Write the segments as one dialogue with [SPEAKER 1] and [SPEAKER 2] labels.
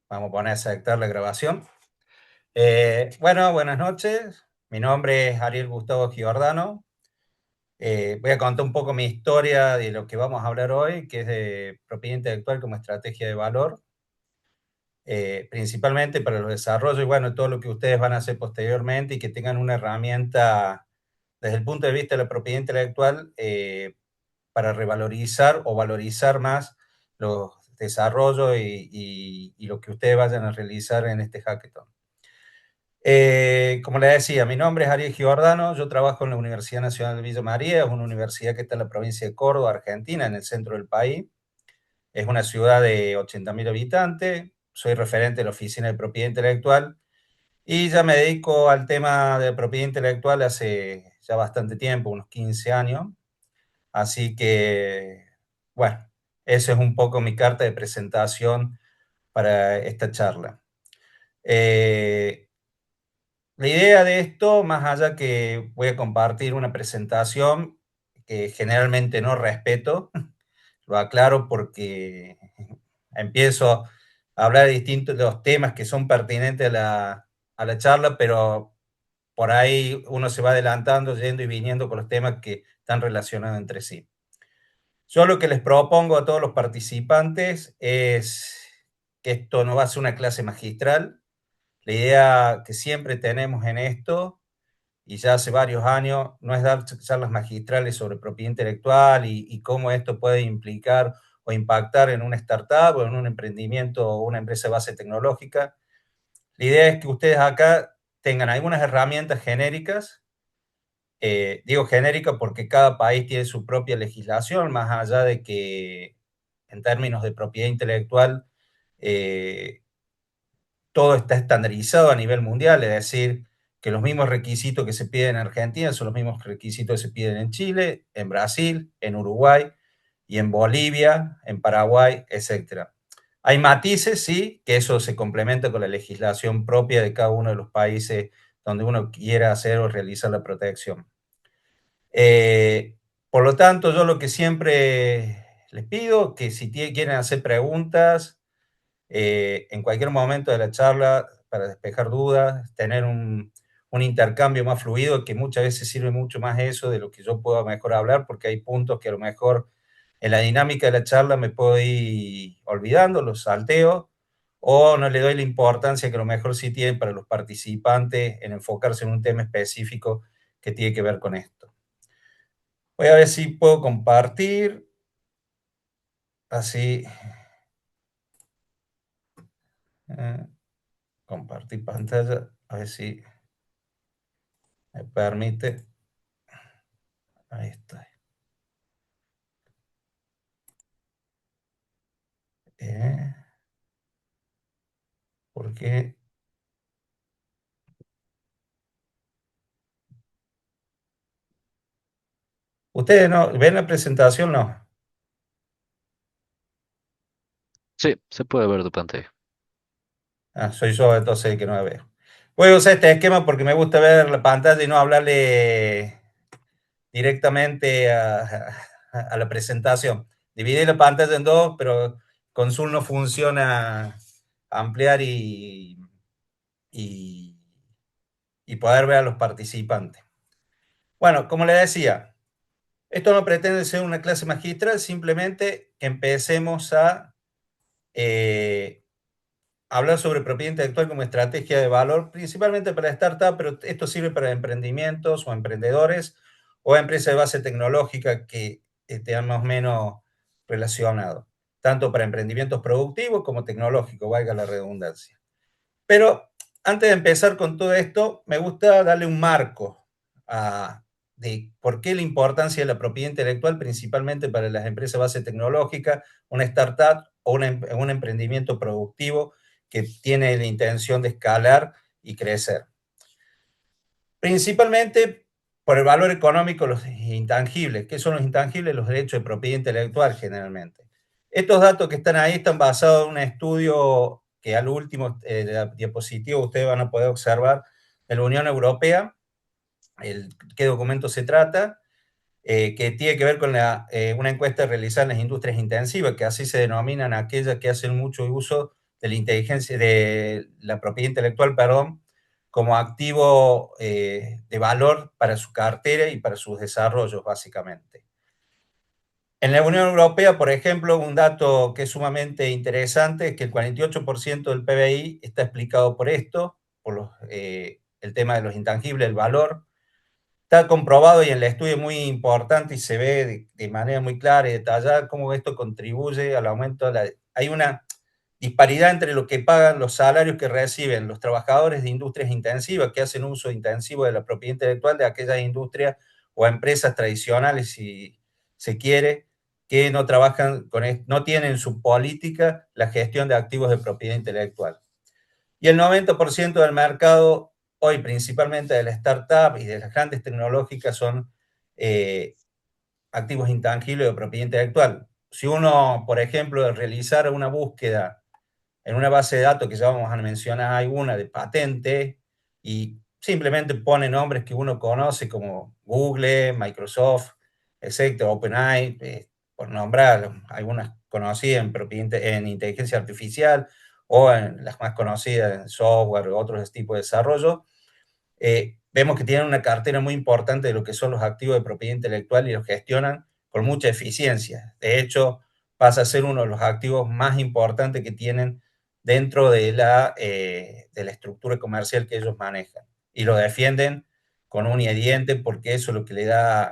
[SPEAKER 1] Vamos a poner a aceptar la grabación. Buenas noches. Mi nombre es Ariel Gustavo Giordano. Voy a contar un poco mi historia de lo que vamos a hablar hoy, que es de propiedad intelectual como estrategia de valor, principalmente para los desarrollos y todo lo que ustedes van a hacer posteriormente y que tengan una herramienta desde el punto de vista de la propiedad intelectual para revalorizar o valorizar más los desarrollos y lo que ustedes vayan a realizar en este hackathon. Como le decía, mi nombre es Ariel Giordano, yo trabajo en la Universidad Nacional de Villa María, es una universidad que está en la provincia de Córdoba, Argentina, en el centro del país. Es una ciudad de 80.000 habitantes, soy referente de la Oficina de Propiedad Intelectual y ya me dedico al tema de propiedad intelectual hace ya bastante tiempo, unos 15 años. Así que, bueno, eso es un poco mi carta de presentación para esta charla. La idea de esto, más allá que voy a compartir una presentación que generalmente no respeto, lo aclaro porque empiezo a hablar de distintos de los temas que son pertinentes a la charla, pero por ahí uno se va adelantando, yendo y viniendo con los temas que están relacionados entre sí. Yo lo que les propongo a todos los participantes es que esto no va a ser una clase magistral. La idea que siempre tenemos en esto, y ya hace varios años, no es dar charlas magistrales sobre propiedad intelectual y cómo esto puede implicar o impactar en una startup o en un emprendimiento o una empresa de base tecnológica. La idea es que ustedes acá tengan algunas herramientas genéricas. Digo genérica porque cada país tiene su propia legislación, más allá de que en términos de propiedad intelectual eh, todo está estandarizado a nivel mundial, es decir, que los mismos requisitos que se piden en Argentina son los mismos requisitos que se piden en Chile, en Brasil, en Uruguay y en Bolivia, en Paraguay, etcétera. Hay matices, sí, que eso se complementa con la legislación propia de cada uno de los países donde uno quiera hacer o realizar la protección. Eh, por lo tanto, yo lo que siempre les pido, que si quieren hacer preguntas, en cualquier momento de la charla, para despejar dudas, tener un intercambio más fluido, que muchas veces sirve mucho más eso de lo que yo puedo mejor hablar, porque hay puntos que a lo mejor en la dinámica de la charla me puedo ir olvidando, los salteo, o no le doy la importancia que a lo mejor sí tiene para los participantes en enfocarse en un tema específico que tiene que ver con esto. Voy a ver si puedo compartir, así, eh, compartir pantalla, a ver si me permite. Ahí está. Eh, porque ustedes no ven la presentación, no.
[SPEAKER 2] Sí, se puede ver tu pantalla.
[SPEAKER 1] Ah, soy yo entonces el que no la veo. Voy a usar este esquema porque me gusta ver la pantalla y no hablarle directamente a la presentación. Dividí la pantalla en dos, pero con Zoom no funciona ampliar y, y poder ver a los participantes. Bueno, como le decía, esto no pretende ser una clase magistral, simplemente que empecemos a hablar sobre propiedad intelectual como estrategia de valor, principalmente para startups, pero esto sirve para emprendimientos o emprendedores o empresas de base tecnológica que estén más o menos relacionados, tanto para emprendimientos productivos como tecnológicos, valga la redundancia. Pero antes de empezar con todo esto, me gusta darle un marco de por qué la importancia de la propiedad intelectual, principalmente para las empresas de base tecnológica, una startup o un emprendimiento productivo que tiene la intención de escalar y crecer. Principalmente por el valor económico de los intangibles. ¿Qué son los intangibles? Los derechos de propiedad intelectual generalmente. Estos datos que están ahí están basados en un estudio que al último de la diapositiva ustedes van a poder observar de la Unión Europea, qué documento se trata, que tiene que ver con una encuesta realizada en las industrias intensivas, que así se denominan aquellas que hacen mucho uso de la inteligencia, de la propiedad intelectual, perdón, como activo de valor para su cartera y para sus desarrollos, básicamente. En la Unión Europea, por ejemplo, un dato que es sumamente interesante es que el 48% del PBI está explicado por esto, por el tema de los intangibles, el valor. Está comprobado y en el estudio es muy importante y se ve de manera muy clara y detallada cómo esto contribuye al aumento de la... Hay una disparidad entre lo que pagan los salarios que reciben los trabajadores de industrias intensivas que hacen uso intensivo de la propiedad intelectual de aquellas industrias o empresas tradicionales, si se quiere, que no trabajan con, no tienen en su política la gestión de activos de propiedad intelectual. Y el 90% del mercado, hoy principalmente de la startup y de las grandes tecnológicas, son activos intangibles de propiedad intelectual. Si uno, por ejemplo, realizara una búsqueda en una base de datos que ya vamos a mencionar alguna de patente y simplemente pone nombres que uno conoce como Google, Microsoft, etcétera, OpenAI, por nombrar algunas conocidas en inteligencia artificial o en las más conocidas en software o otros tipos de desarrollo, vemos que tienen una cartera muy importante de lo que son los activos de propiedad intelectual y los gestionan con mucha eficiencia. De hecho, pasa a ser uno de los activos más importantes que tienen dentro de la estructura comercial que ellos manejan. Y lo defienden con uña y diente porque eso es lo que le da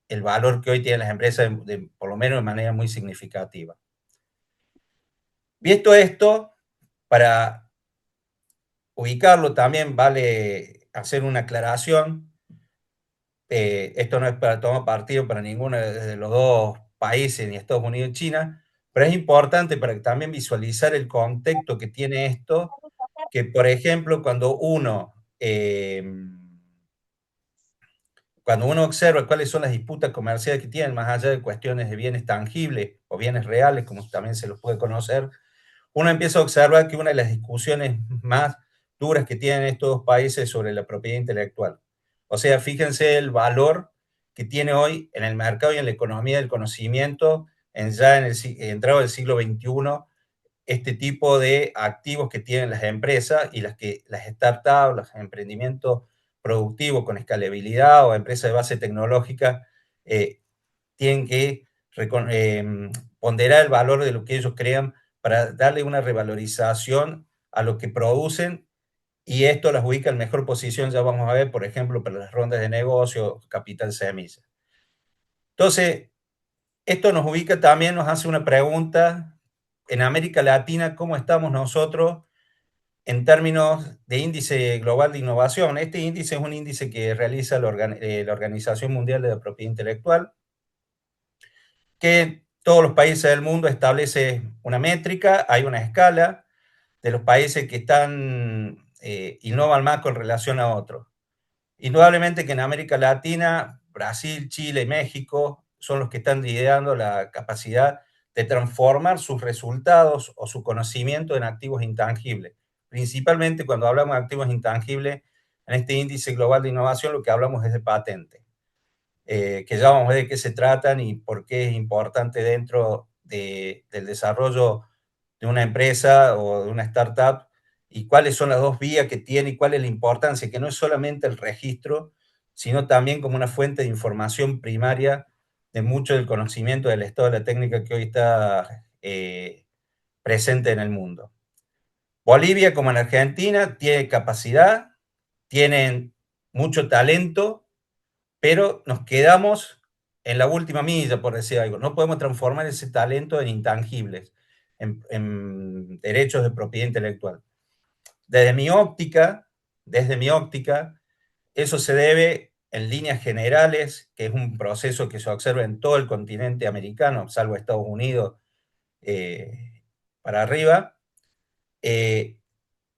[SPEAKER 1] el valor que hoy tienen las empresas, por lo menos de manera muy significativa. Visto esto, para ubicarlo también vale hacer una aclaración. Esto no es para tomar partido para ninguno de los dos países, ni Estados Unidos ni China, pero es importante para también visualizar el contexto que tiene esto, que por ejemplo cuando uno observa cuáles son las disputas comerciales que tienen, más allá de cuestiones de bienes tangibles o bienes reales, como también se los puede conocer, uno empieza a observar que una de las discusiones más duras que tienen estos dos países es sobre la propiedad intelectual. O sea, fíjense el valor que tiene hoy en el mercado y en la economía del conocimiento, ya en el entrado del siglo XXI, este tipo de activos que tienen las empresas y las startups, los emprendimientos productivos con escalabilidad o empresas de base tecnológica tienen que ponderar el valor de lo que ellos crean para darle una revalorización a lo que producen y esto las ubica en mejor posición, ya vamos a ver, por ejemplo, para las rondas de negocio, capital semilla. Entonces, esto nos ubica también, nos hace una pregunta, en América Latina, ¿cómo estamos nosotros en términos de índice global de innovación? Este índice es un índice que realiza la Organización Mundial de la Propiedad Intelectual, que todos los países del mundo establece una métrica, hay una escala de los países que innovan más con relación a otros. Indudablemente que en América Latina, Brasil, Chile y México son los que están liderando la capacidad de transformar sus resultados o su conocimiento en activos intangibles. Principalmente cuando hablamos de activos intangibles, en este índice global de innovación lo que hablamos es de patentes, que ya vamos a ver de qué se tratan y por qué es importante dentro del desarrollo de una empresa o de una startup y cuáles son las dos vías que tiene y cuál es la importancia, que no es solamente el registro, sino también como una fuente de información primaria de mucho del conocimiento del estado de la técnica que hoy está presente en el mundo. Bolivia, como en Argentina, tiene capacidad, tienen mucho talento, pero nos quedamos en la última milla, por decir algo. No podemos transformar ese talento en intangibles, en derechos de propiedad intelectual. Desde mi óptica, eso se debe en líneas generales, que es un proceso que se observa en todo el continente americano, salvo Estados Unidos para arriba, es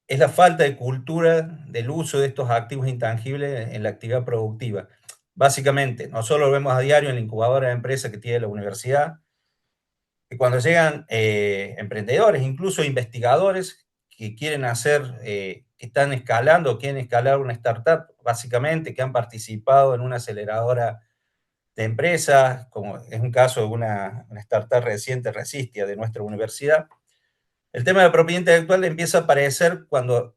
[SPEAKER 1] la falta de cultura del uso de estos activos intangibles en la actividad productiva. Básicamente, nosotros lo vemos a diario en la incubadora de empresas que tiene la universidad, que cuando llegan emprendedores, incluso investigadores que quieren que están escalando, quieren escalar una startup, básicamente, que han participado en una aceleradora de empresas, como es un caso de una startup reciente, Resistia, de nuestra universidad, El tema de la propiedad intelectual empieza a aparecer cuando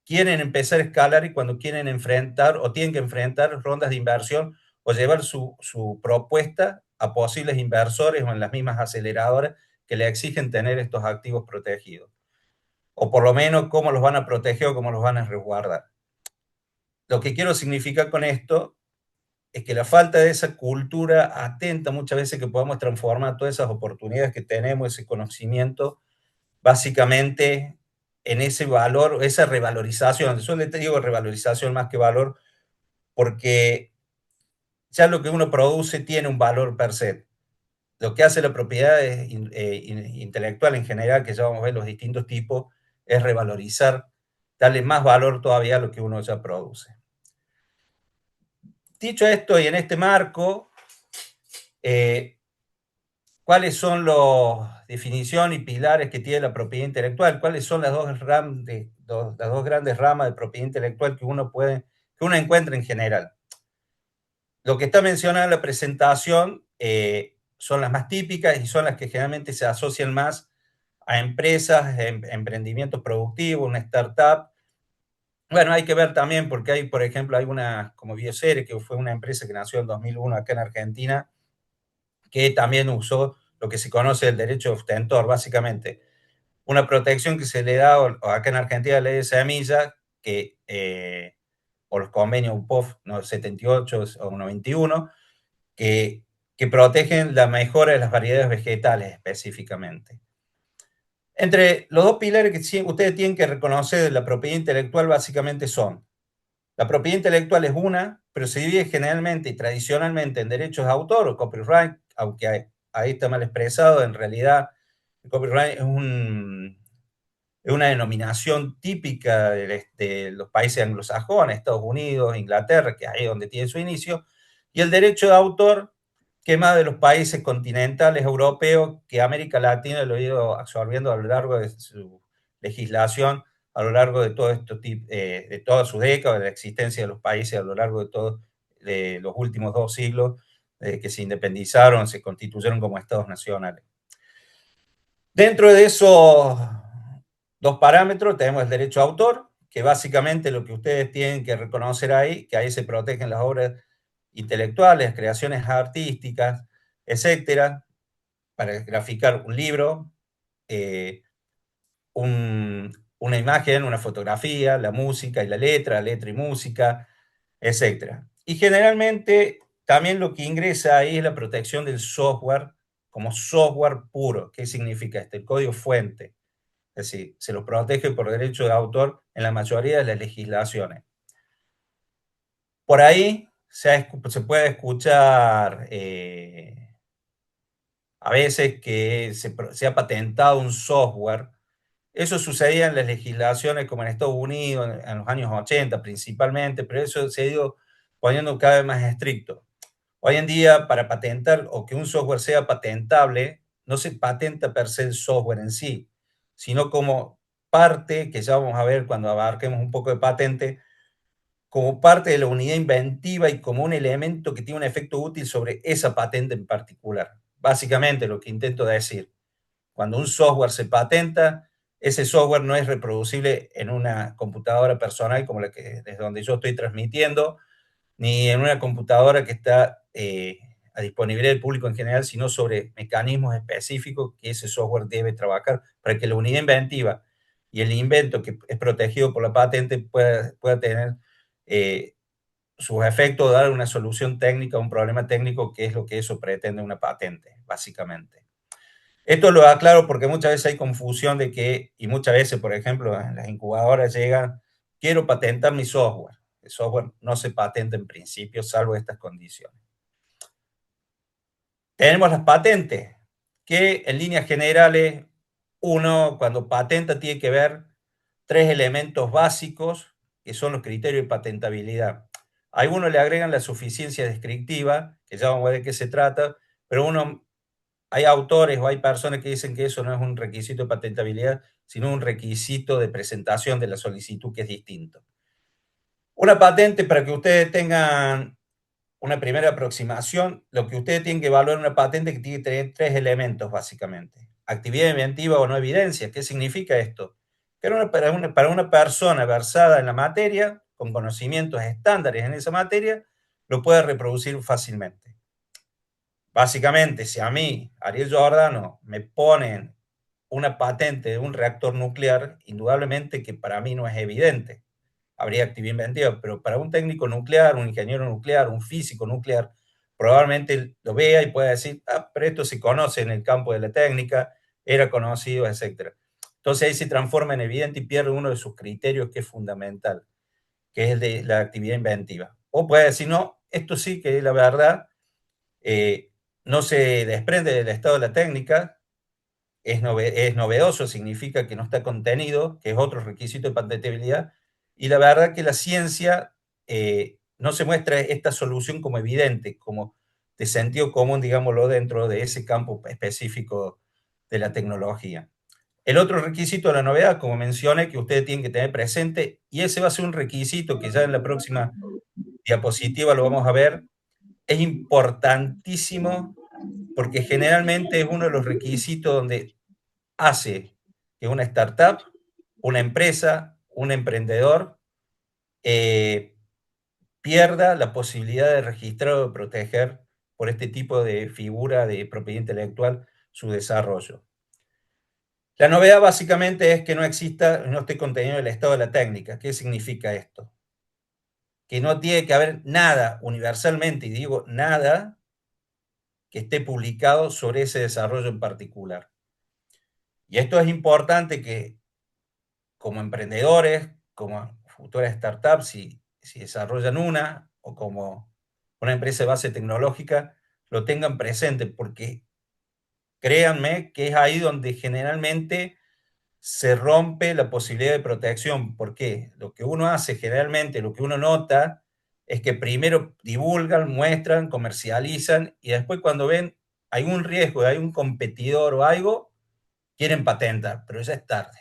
[SPEAKER 1] quieren empezar a escalar y cuando quieren enfrentar o tienen que enfrentar rondas de inversión o llevar su propuesta a posibles inversores o en las mismas aceleradoras que le exigen tener estos activos protegidos. O por lo menos cómo los van a proteger o cómo los van a resguardar. Lo que quiero significar con esto es que la falta de esa cultura atenta muchas veces que podamos transformar todas esas oportunidades que tenemos, ese conocimiento, básicamente en ese valor, esa revalorización. Yo le digo revalorización más que valor, porque ya lo que uno produce tiene un valor per se. Lo que hace la propiedad intelectual en general, que ya vamos a ver los distintos tipos, es revalorizar, darle más valor todavía a lo que uno ya produce. Dicho esto, y en este marco, eh, ¿cuáles son las definiciones y pilares que tiene la propiedad intelectual? ¿Cuáles son las las dos grandes ramas de propiedad intelectual que uno encuentra en general? Lo que está mencionado en la presentación son las más típicas y son las que generalmente se asocian más a empresas, emprendimientos productivos, una startup. Bueno, hay que ver también porque hay, por ejemplo, hay una como Bioceres, que fue una empresa que nació en 2001 acá en Argentina, que también usó lo que se conoce el derecho de ostentor, básicamente una protección que se le da, o acá en Argentina, la ley de semilla, que por los convenios UPOF no, 78 o 91, que, que protegen la mejora de las variedades vegetales específicamente. Entre los dos pilares que ustedes tienen que reconocer de la propiedad intelectual básicamente son, la propiedad intelectual es una, pero se divide generalmente y tradicionalmente en derechos de autor o copyright, aunque ahí está mal expresado, en realidad el copyright es una denominación típica de los países anglosajones, Estados Unidos, Inglaterra, que es ahí donde tiene su inicio, y el derecho de autor, que más de los países continentales europeos, que América Latina lo ha ido absorbiendo a lo largo de su legislación, a lo largo de todo esto, de todas sus décadas, de la existencia de los países a lo largo de todos de los últimos 2 siglos, que se independizaron, se constituyeron como estados nacionales. Dentro de esos dos parámetros tenemos el derecho a autor, que básicamente lo que ustedes tienen que reconocer ahí, que ahí se protegen las obras intelectuales, creaciones artísticas, etcétera, para graficar un libro, eh, una imagen, una fotografía, la música y la letra y música, etcétera. Y generalmente también lo que ingresa ahí es la protección del software como software puro. ¿Qué significa esto? El código fuente. Es decir, se los protege por derecho de autor en la mayoría de las legislaciones. Por ahí se puede escuchar a veces que se ha patentado un software. Eso sucedía en las legislaciones como en Estados Unidos en los años 80 principalmente, pero eso se ha ido poniendo cada vez más estricto. Hoy en día, para patentar o que un software sea patentable, no se patenta per se el software en sí, sino como parte, que ya vamos a ver cuando abarquemos un poco de patente, como parte de la unidad inventiva y como un elemento que tiene un efecto útil sobre esa patente en particular. Básicamente lo que intento decir, cuando un software se patenta, ese software no es reproducible en una computadora personal como la que desde donde yo estoy transmitiendo, ni en una computadora que está a disponibilidad del público en general, sino sobre mecanismos específicos que ese software debe trabajar para que la unidad inventiva y el invento que es protegido por la patente pueda tener sus efectos, dar una solución técnica a un problema técnico, que es lo que eso pretende una patente, básicamente. Esto lo aclaro porque muchas veces hay confusión de que, y muchas veces, por ejemplo, en las incubadoras llegan, quiero patentar mi software. El software no se patenta en principio, salvo estas condiciones. Tenemos las patentes, que en líneas generales, uno cuando patenta tiene que ver 3 elementos básicos, que son los criterios de patentabilidad. A algunos le agregan la suficiencia descriptiva, que ya vamos a ver de qué se trata, pero hay autores o hay personas que dicen que eso no es un requisito de patentabilidad, sino un requisito de presentación de la solicitud, que es distinto. Una patente, para que ustedes tengan una primera aproximación, lo que ustedes tienen que evaluar en una patente, que tiene que tener 3 elementos básicamente. actividad inventiva o no evidencia. ¿Qué significa esto? Que para una persona versada en la materia, con conocimientos estándares en esa materia, lo puede reproducir fácilmente. Básicamente, si a mí, Ariel Giordano, me ponen una patente de un reactor nuclear, indudablemente que para mí no es evidente. Habría actividad inventiva, pero para un técnico nuclear, un ingeniero nuclear, un físico nuclear, probablemente lo vea y pueda decir, ah, pero esto se conoce en el campo de la técnica, era conocido, etcétera. Entonces ahí se transforma en evidente y pierde uno de sus criterios que es fundamental, que es el de la actividad inventiva. O puede decir, no, esto sí que es la verdad, eh, no se desprende del estado de la técnica, es novedoso, significa que no está contenido, que es otro requisito de patentabilidad, y la verdad que la ciencia no se muestra esta solución como evidente, como de sentido común, digámoslo, dentro de ese campo específico de la tecnología. El otro requisito de la novedad, como mencioné, que ustedes tienen que tener presente, y ese va a ser un requisito que ya en la próxima diapositiva lo vamos a ver, es importantísimo porque generalmente es uno de los requisitos donde hace que una startup, una empresa, un emprendedor eh, pierda la posibilidad de registrar o de proteger por este tipo de figura de propiedad intelectual su desarrollo. La novedad básicamente es que no exista, no esté contenido en el estado de la técnica. ¿Qué significa esto? Que no tiene que haber nada universalmente, y digo nada, que esté publicado sobre ese desarrollo en particular. Y esto es importante que como emprendedores, como futuras startups, si desarrollan una o como una empresa de base tecnológica, lo tengan presente, porque créanme que es ahí donde generalmente se rompe la posibilidad de protección, porque lo que uno hace generalmente, lo que uno nota, es que primero divulgan, muestran, comercializan y después cuando ven hay un riesgo, hay un competidor o algo, quieren patentar, pero ya es tarde,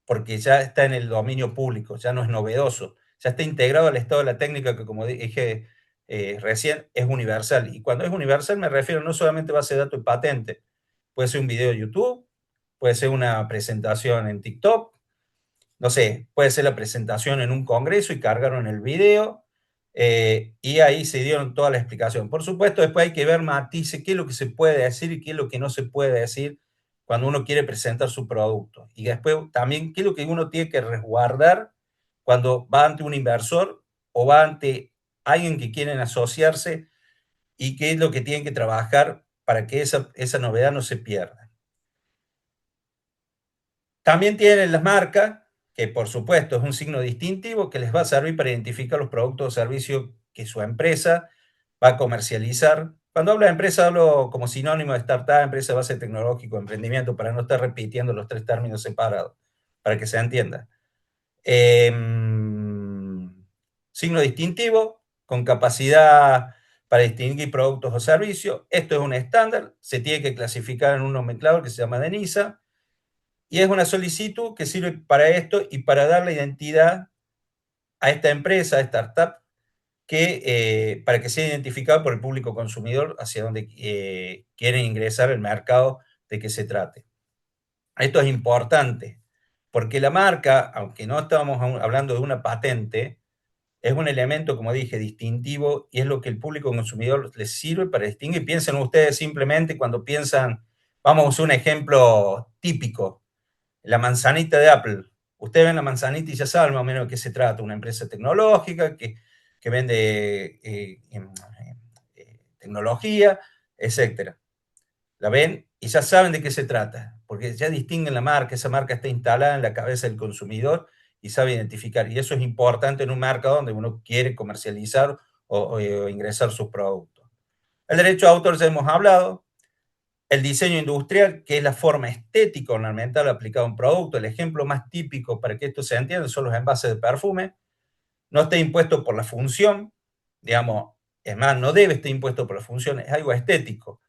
[SPEAKER 1] porque ya está en el dominio público, ya no es novedoso, ya está integrado al estado de la técnica que, como dije recién, es universal. Y cuando es universal me refiero no solamente a base de datos y patente, puede ser un video de YouTube, puede ser una presentación en TikTok, no sé, puede ser la presentación en un congreso y cargaron el video y ahí se dieron toda la explicación. Por supuesto, después hay que ver matices, qué es lo que se puede decir y qué es lo que no se puede decir cuando uno quiere presentar su producto. Y después también qué es lo que uno tiene que resguardar cuando va ante un inversor o va ante alguien que quieren asociarse y qué es lo que tienen que trabajar para que esa novedad no se pierda. También tienen las marcas, que por supuesto es un signo distintivo que les va a servir para identificar los productos o servicios que su empresa va a comercializar. Cuando hablo de empresa, hablo como sinónimo de startup, empresa de base tecnológico, emprendimiento, para no estar repitiendo los tres términos separados, para que se entienda. Eh, signo distintivo, con capacidad para distinguir productos o servicios. Esto es un estándar, se tiene que clasificar en un nomenclador que se llama DENISA, y es una solicitud que sirve para esto y para darle identidad a esta empresa, a esta startup, para que sea identificado por el público consumidor hacia donde quieren ingresar el mercado de que se trate. Esto es importante, porque la marca, aunque no estábamos hablando de una patente, es un elemento, como dije, distintivo y es lo que el público consumidor les sirve para distinguir. Piensen ustedes simplemente cuando piensan, vamos a usar un ejemplo típico, la manzanita de Apple. Ustedes ven la manzanita y ya saben más o menos de qué se trata. Una empresa tecnológica que vende tecnología, etcétera. La ven y ya saben de qué se trata, porque ya distinguen la marca, esa marca está instalada en la cabeza del consumidor y sabe identificar. Y eso es importante en un mercado donde uno quiere comercializar o ingresar sus productos. El derecho de autor ya hemos hablado, el diseño industrial, que es la forma estética ornamental aplicada a un producto. El ejemplo más típico para que esto se entienda son los envases de perfume. No está impuesto por la función, digamos, es más, no debe estar impuesto por la función, es algo estético.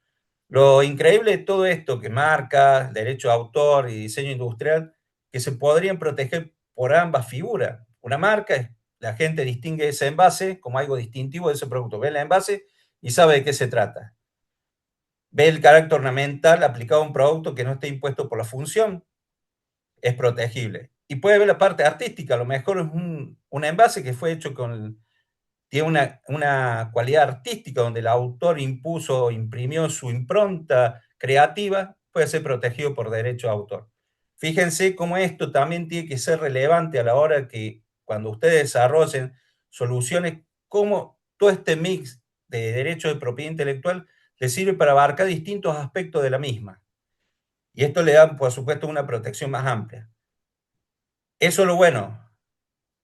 [SPEAKER 1] Lo increíble de todo esto, que marca, derecho de autor y diseño industrial, que se podrían proteger por ambas figuras. Una marca, la gente distingue ese envase como algo distintivo de ese producto. Ve el envase y sabe de qué se trata. ve el carácter ornamental aplicado a un producto que no esté impuesto por la función, es protegible. Y puede ver la parte artística, a lo mejor es un envase que fue hecho con, tiene una cualidad artística donde el autor impuso, imprimió su impronta creativa, puede ser protegido por derecho de autor. Fíjense cómo esto también tiene que ser relevante a la hora que cuando ustedes desarrollen soluciones, cómo todo este mix de derechos de propiedad intelectual les sirve para abarcar distintos aspectos de la misma. Y esto le da, por supuesto, una protección más amplia. Eso es lo bueno.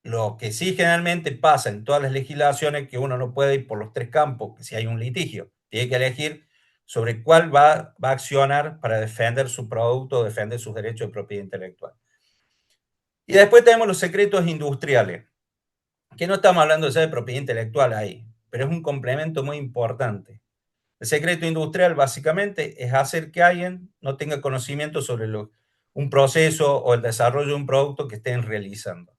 [SPEAKER 1] Lo que sí generalmente pasa en todas las legislaciones es que uno no puede ir por los tres campos, que si hay un litigio, tiene que elegir sobre cuál va a accionar para defender su producto, defender sus derechos de propiedad intelectual. Y después tenemos los secretos industriales, que no estamos hablando ya de propiedad intelectual ahí, pero es un complemento muy importante. El secreto industrial básicamente es hacer que alguien no tenga conocimiento sobre un proceso o el desarrollo de un producto que estén realizando.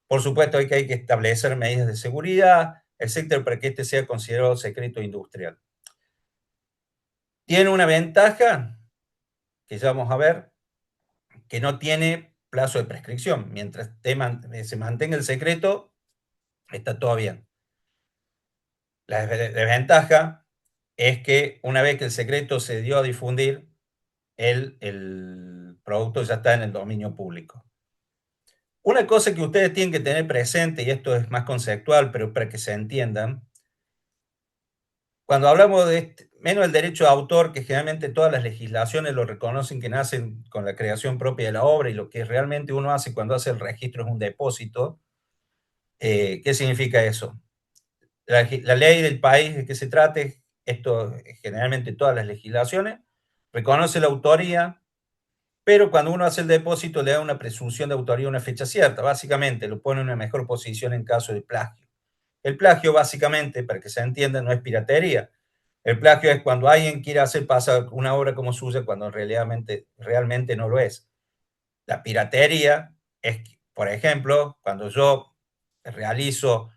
[SPEAKER 1] Por supuesto, hay que establecer medidas de seguridad, etcétera, para que este sea considerado secreto industrial. Tiene una ventaja, que ya vamos a ver, que no tiene plazo de prescripción. Mientras se mantenga el secreto, está todo bien. La desventaja es que una vez que el secreto se dio a difundir, el producto ya está en el dominio público. Una cosa que ustedes tienen que tener presente, y esto es más conceptual, pero para que se entiendan, cuando hablamos de menos el derecho de autor, que generalmente todas las legislaciones lo reconocen que nacen con la creación propia de la obra y lo que realmente uno hace cuando hace el registro es un depósito, ¿qué significa eso? La ley del país de que se trate, esto generalmente todas las legislaciones, reconoce la autoría, pero cuando uno hace el depósito le da una presunción de autoría a una fecha cierta, básicamente lo pone en una mejor posición en caso de plagio. El plagio básicamente, para que se entienda, no es piratería. El plagio es cuando alguien quiere hacer pasar una obra como suya cuando realmente no lo es. La piratería es, por ejemplo, cuando yo realizo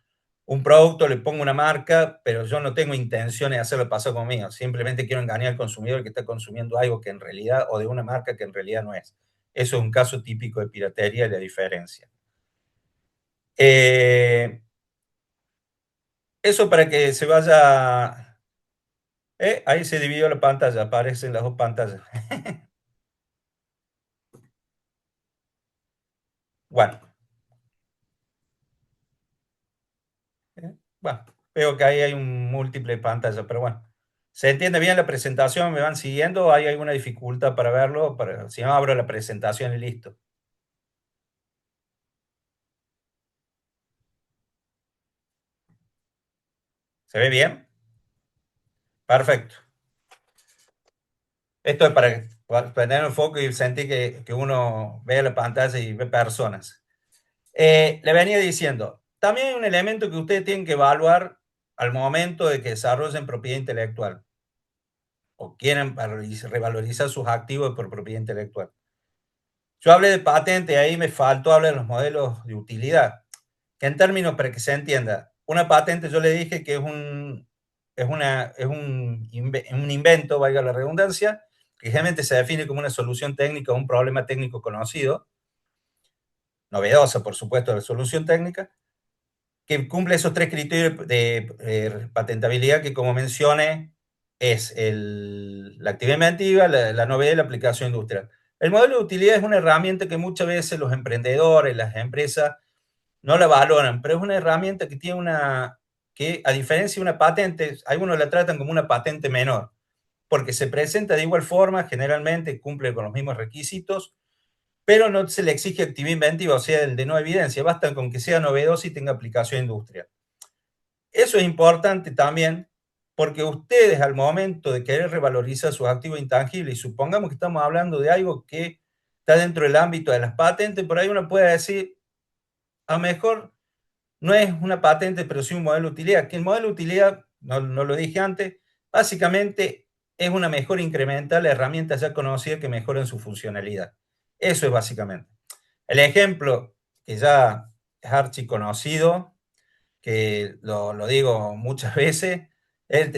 [SPEAKER 1] un producto, le pongo una marca, pero yo no tengo intenciones de hacerlo pasar como mío. Simplemente quiero engañar al consumidor que está consumiendo algo que en realidad, o de una marca que en realidad no es. Eso es un caso típico de piratería y la diferencia. Eso para que se vaya. Ahí se dividió la pantalla, aparecen las dos pantallas. Bueno, bueno, veo que ahí hay un múltiple pantalla, pero bueno. ¿Se entiende bien la presentación? ¿Me van siguiendo? ¿Hay alguna dificultad para verlo? Si no, abro la presentación y listo. ¿Se ve bien? Perfecto. Esto es para tener el foco y sentir que uno ve la pantalla y ve personas. Le venía diciendo, también hay un elemento que ustedes tienen que evaluar al momento de que desarrollen propiedad intelectual o quieren revalorizar sus activos por propiedad intelectual. Yo hablé de patente y ahí me faltó hablar de los modelos de utilidad, que en términos para que se entienda, una patente yo le dije que es un invento, valga la redundancia, que generalmente se define como una solución técnica a un problema técnico conocido, novedosa por supuesto la solución técnica, que cumple esos tres criterios de patentabilidad que como mencioné es la actividad inventiva, la novedad y la aplicación industrial. El modelo de utilidad es una herramienta que muchas veces los emprendedores, las empresas no la valoran, pero es una herramienta que tiene que a diferencia de una patente, algunos la tratan como una patente menor, porque se presenta de igual forma, generalmente cumple con los mismos requisitos, pero no se le exige actividad inventiva, o sea, el de no evidencia, basta con que sea novedoso y tenga aplicación industrial. Eso es importante también porque ustedes al momento de querer revalorizar sus activos intangibles, y supongamos que estamos hablando de algo que está dentro del ámbito de las patentes, por ahí uno puede decir, a lo mejor no es una patente, pero sí un modelo de utilidad, que el modelo de utilidad, no lo dije antes, básicamente es una mejora incremental de herramientas ya conocidas que mejoran su funcionalidad. Eso es básicamente. El ejemplo que ya es archiconocido, que lo digo muchas veces, es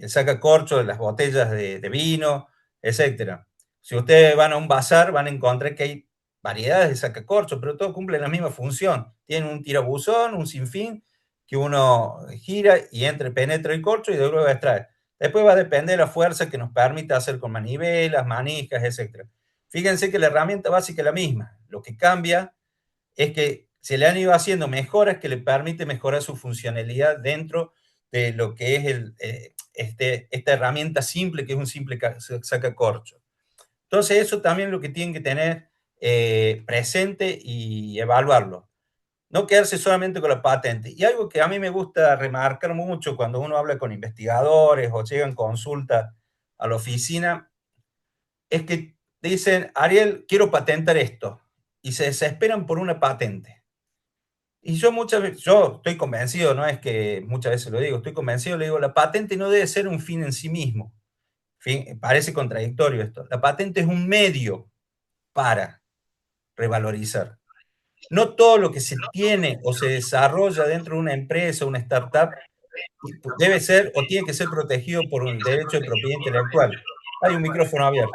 [SPEAKER 1] el sacacorcho de las botellas de vino, etcétera. Si ustedes van a un bazar, van a encontrar que hay variedades de sacacorcho, pero todos cumplen la misma función. Tienen un tirabuzón, un sinfín, que uno gira y entre, penetra el corcho y de luego extrae. Después va a depender de la fuerza que nos permita hacer con manivelas, manijas, etcétera. Fíjense que la herramienta básica es la misma. Lo que cambia es que se le han ido haciendo mejoras que le permiten mejorar su funcionalidad dentro de lo que es esta herramienta simple, que es un simple sacacorcho. Entonces, eso también es lo que tienen que tener presente y evaluarlo. No quedarse solamente con la patente. Y algo que a mí me gusta remarcar mucho cuando uno habla con investigadores o llegan consultas a la oficina, es que dicen, Ariel, quiero patentar esto. Y se desesperan por una patente. Y yo muchas veces, yo estoy convencido, no es que muchas veces lo digo, estoy convencido, le digo, la patente no debe ser un fin en sí mismo. Fin, parece contradictorio esto. La patente es un medio para revalorizar. No todo lo que se tiene o se desarrolla dentro de una empresa, una startup, debe ser o tiene que ser protegido por un derecho de propiedad intelectual. Hay un micrófono abierto.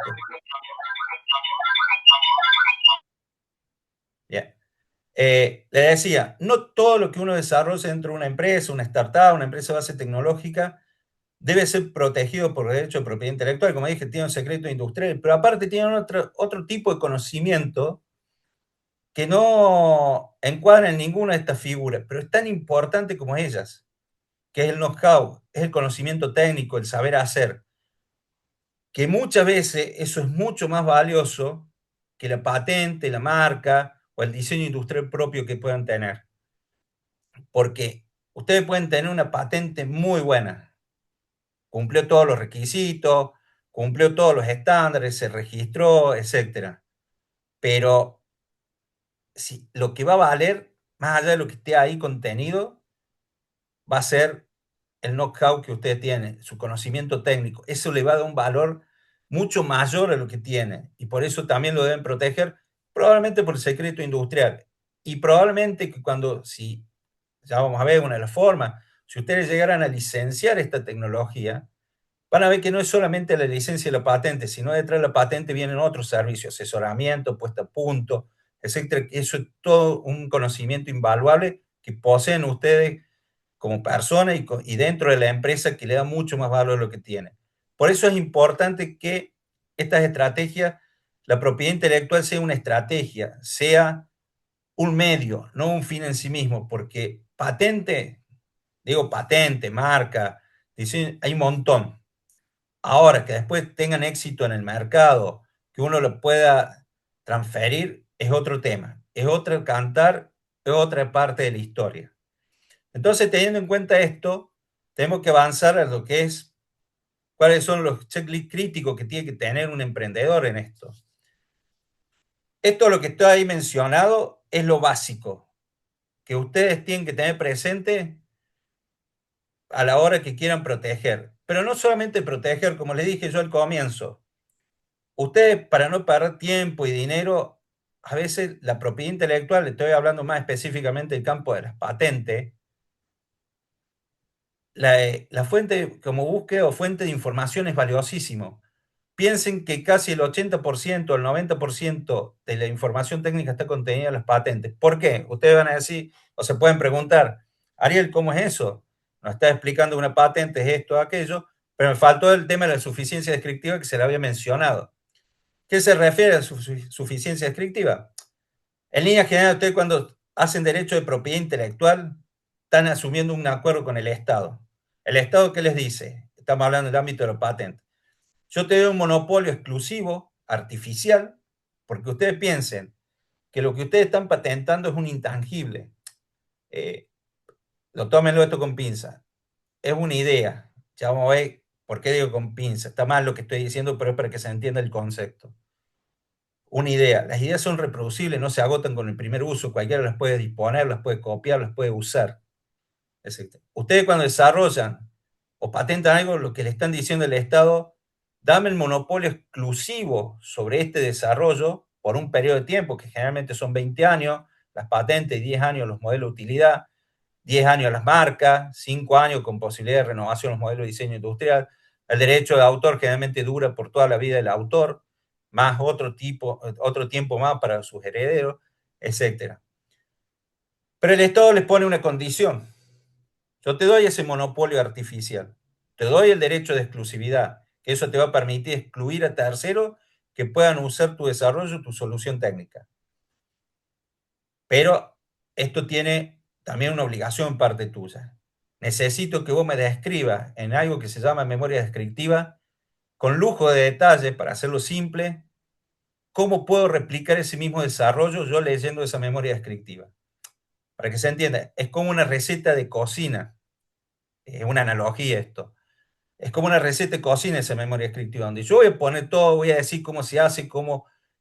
[SPEAKER 1] Bien. Le decía, no todo lo que uno desarrolla dentro de una empresa, una startup, una empresa de base tecnológica, debe ser protegido por derecho de propiedad intelectual. Como dije, tiene un secreto industrial, pero aparte tienen otro tipo de conocimiento que no encuadran en ninguna de estas figuras, pero es tan importante como ellas, que es el know-how, es el conocimiento técnico, el saber hacer, que muchas veces eso es mucho más valioso que la patente, la marca o el diseño industrial propio que puedan tener. Porque ustedes pueden tener una patente muy buena, cumplió todos los requisitos, cumplió todos los estándares, se registró, etcétera. Pero si, lo que va a valer, más allá de lo que esté ahí contenido, va a ser el know-how que usted tiene, su conocimiento técnico. Eso le va a dar un valor mucho mayor a lo que tiene. Y por eso también lo deben proteger, probablemente por el secreto industrial. Y probablemente que cuando, si ya vamos a ver una de las formas, si ustedes llegaran a licenciar esta tecnología, van a ver que no es solamente la licencia y la patente, sino detrás de la patente vienen otros servicios, asesoramiento, puesta a punto, etcétera. Eso es todo un conocimiento invaluable que poseen ustedes como persona y dentro de la empresa que le da mucho más valor a lo que tiene. Por eso es importante que estas estrategias, la propiedad intelectual sea una estrategia, sea un medio, no un fin en sí mismo, porque patente, digo patente, marca, diseño, hay un montón. Ahora, que después tengan éxito en el mercado, que uno lo pueda transferir, es otro tema, es otro cantar, es otra parte de la historia. Entonces, teniendo en cuenta esto, tenemos que avanzar a lo que es cuáles son los checklists críticos que tiene que tener un emprendedor en esto. Esto lo que está ahí mencionado es lo básico que ustedes tienen que tener presente a la hora que quieran proteger. Pero no solamente proteger, como les dije yo al comienzo, ustedes para no perder tiempo y dinero, a veces la propiedad intelectual, le estoy hablando más específicamente del campo de las patentes, la fuente como búsqueda o fuente de información es valiosísimo. Piensen que casi el 80%, el 90% de la información técnica está contenida en las patentes. ¿Por qué? Ustedes van a decir, o se pueden preguntar, Ariel, ¿cómo es eso? Nos está explicando una patente, es esto, aquello, pero me faltó el tema de la suficiencia descriptiva que se le había mencionado. ¿Qué se refiere a suficiencia descriptiva? En línea general, ustedes cuando hacen derecho de propiedad intelectual, están asumiendo un acuerdo con el Estado. ¿El Estado qué les dice? Estamos hablando del ámbito de la patente. Yo te doy un monopolio exclusivo, artificial, porque ustedes piensen que lo que ustedes están patentando es un intangible. Eh, tómenlo esto con pinza. Es una idea. Ya vamos a ver por qué digo con pinza. Está mal lo que estoy diciendo, pero es para que se entienda el concepto. Una idea. Las ideas son reproducibles, no se agotan con el primer uso. Cualquiera las puede disponer, las puede copiar, las puede usar. Ustedes cuando desarrollan o patentan algo, lo que le están diciendo al Estado, dame el monopolio exclusivo sobre este desarrollo por un periodo de tiempo, que generalmente son 20 años, las patentes, 10 años, los modelos de utilidad. 10 años a las marcas, 5 años con posibilidad de renovación de los modelos de diseño industrial. El derecho de autor generalmente dura por toda la vida del autor, más otro tiempo más para sus herederos, etcétera. Pero el Estado les pone una condición. Yo te doy ese monopolio artificial, te doy el derecho de exclusividad, que eso te va a permitir excluir a terceros que puedan usar tu desarrollo, tu solución técnica. Pero esto tiene también una obligación en parte tuya. Necesito que vos me describas en algo que se llama memoria descriptiva, con lujo de detalle, para hacerlo simple, cómo puedo replicar ese mismo desarrollo yo leyendo esa memoria descriptiva. Para que se entienda, es como una receta de cocina, es una analogía esto. Es como una receta de cocina esa memoria descriptiva, donde yo voy a poner todo, voy a decir cómo se hace,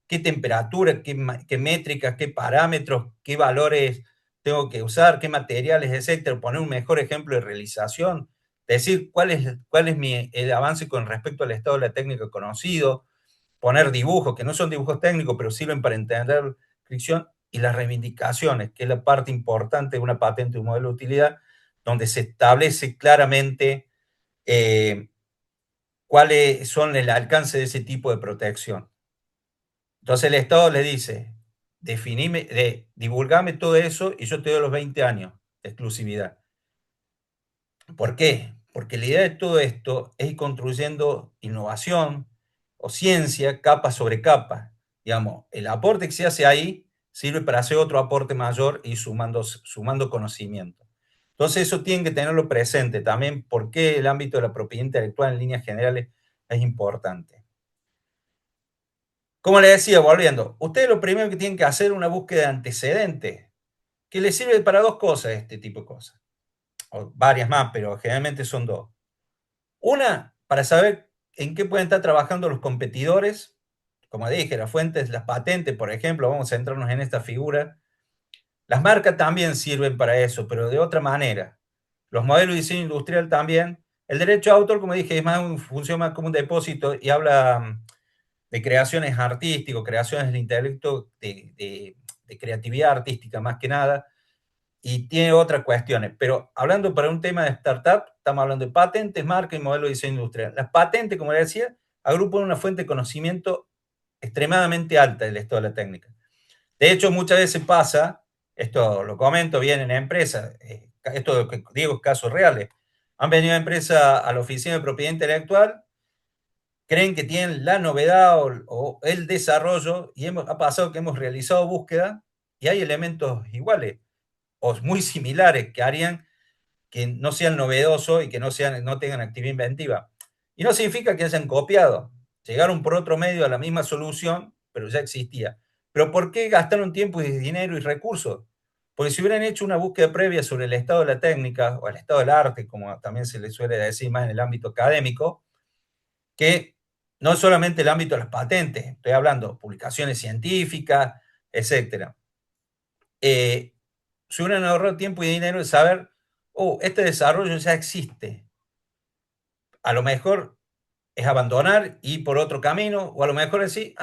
[SPEAKER 1] qué temperatura, qué métricas, qué parámetros, qué valores tengo que usar, qué materiales, etcétera. Poner un mejor ejemplo de realización, decir el avance con respecto al estado de la técnica conocido, poner dibujos, que no son dibujos técnicos, pero sirven para entender la descripción, y las reivindicaciones, que es la parte importante de una patente o un modelo de utilidad, donde se establece claramente eh, cuáles son el alcance de ese tipo de protección. Entonces el Estado le dice, divulgame todo eso y yo te doy los 20 años de exclusividad. ¿Por qué? Porque la idea de todo esto es ir construyendo innovación o ciencia capa sobre capa. Digamos, el aporte que se hace ahí sirve para hacer otro aporte mayor y sumando conocimiento. Entonces eso tienen que tenerlo presente también, porque el ámbito de la propiedad intelectual en líneas generales es importante. Como le decía, volviendo, ustedes lo primero que tienen que hacer es una búsqueda de antecedentes, que les sirve para dos cosas, este tipo de cosas, o varias más, pero generalmente son dos. Una, para saber en qué pueden estar trabajando los competidores, como dije, las fuentes, las patentes, por ejemplo, vamos a centrarnos en esta figura. Las marcas también sirven para eso, pero de otra manera. Los modelos de diseño industrial también. El derecho de autor, como dije, es funciona más como un depósito y habla de creaciones artísticas, creaciones del intelecto, de creatividad artística más que nada, y tiene otras cuestiones. Pero hablando para un tema de startup, estamos hablando de patentes, marca y modelo de diseño industrial. Las patentes, como le decía, agrupan una fuente de conocimiento extremadamente alta del estado de la técnica. De hecho, muchas veces pasa, esto lo comento bien en empresas, esto que digo es casos reales, han venido a empresas a la oficina de propiedad intelectual, creen que tienen la novedad o el desarrollo, y ha pasado que hemos realizado búsqueda y hay elementos iguales o muy similares que harían que no sean novedosos y que no tengan actividad inventiva. Y no significa que hayan copiado, llegaron por otro medio a la misma solución, pero ya existía. Pero ¿por qué gastaron tiempo y dinero y recursos? Porque si hubieran hecho una búsqueda previa sobre el estado de la técnica o el estado del arte, como también se le suele decir más en el ámbito académico, que no es solamente el ámbito de las patentes, estoy hablando de publicaciones científicas, etcétera. Se hubieran ahorrado tiempo y dinero de saber, oh, este desarrollo ya existe. A lo mejor es abandonar y por otro camino, o a lo mejor decir,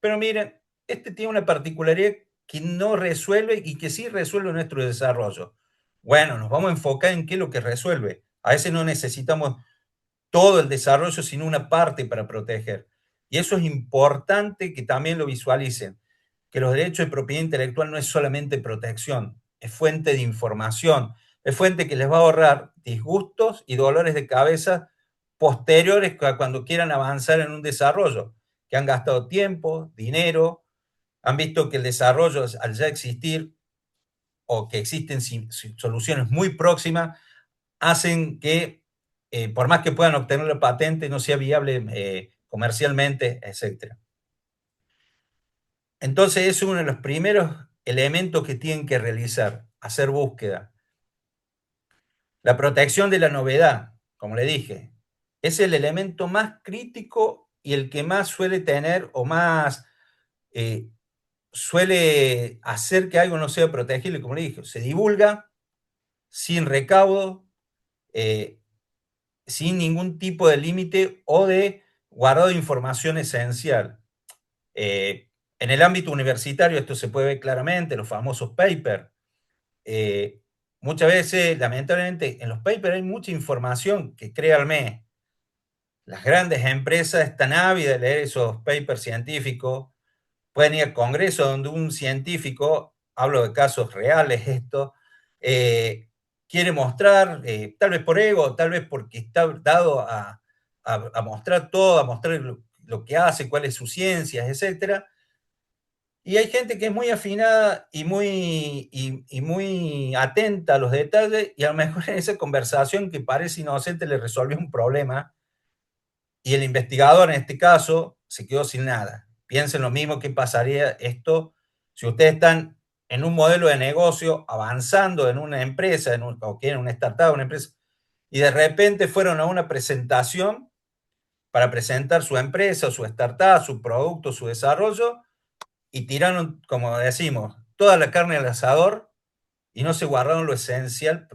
[SPEAKER 1] pero miren, este tiene una particularidad que no resuelve y que sí resuelve nuestro desarrollo. Bueno, nos vamos a enfocar en qué es lo que resuelve. A veces no necesitamos todo el desarrollo, sino una parte para proteger. Y eso es importante que también lo visualicen, que los derechos de propiedad intelectual no es solamente protección, es fuente de información, es fuente que les va a ahorrar disgustos y dolores de cabeza posteriores a cuando quieran avanzar en un desarrollo, que han gastado tiempo, dinero, han visto que el desarrollo al ya existir o que existen soluciones muy próximas, hacen que por más que puedan obtener la patente, no sea viable comercialmente, etcétera. Entonces, es uno de los primeros elementos que tienen que realizar, hacer búsqueda. La protección de la novedad, como le dije, es el elemento más crítico y el que más suele tener o más suele hacer que algo no sea protegible, como le dije, se divulga sin recaudo, eh, sin ningún tipo de límite o de guardado de información esencial. En el ámbito universitario esto se puede ver claramente, los famosos papers. muchas veces, lamentablemente, en los papers hay mucha información que, créanme, las grandes empresas están ávidas de leer esos papers científicos. Pueden ir al congreso donde un científico, hablo de casos reales esto, eh, quiere mostrar, tal vez por ego, tal vez porque está dado a mostrar todo, a mostrar lo que hace, cuáles sus ciencias, etcétera. Y hay gente que es muy afinada y muy atenta a los detalles, y a lo mejor en esa conversación que parece inocente le resolvió un problema, y el investigador en este caso se quedó sin nada. Piensen lo mismo que pasaría esto si ustedes están en un modelo de negocio avanzando en una empresa, o quieren una startup, una empresa, y de repente fueron a una presentación para presentar su empresa, su startup, su producto, su desarrollo, y tiraron, como decimos, toda la carne al asador y no se guardaron lo esencial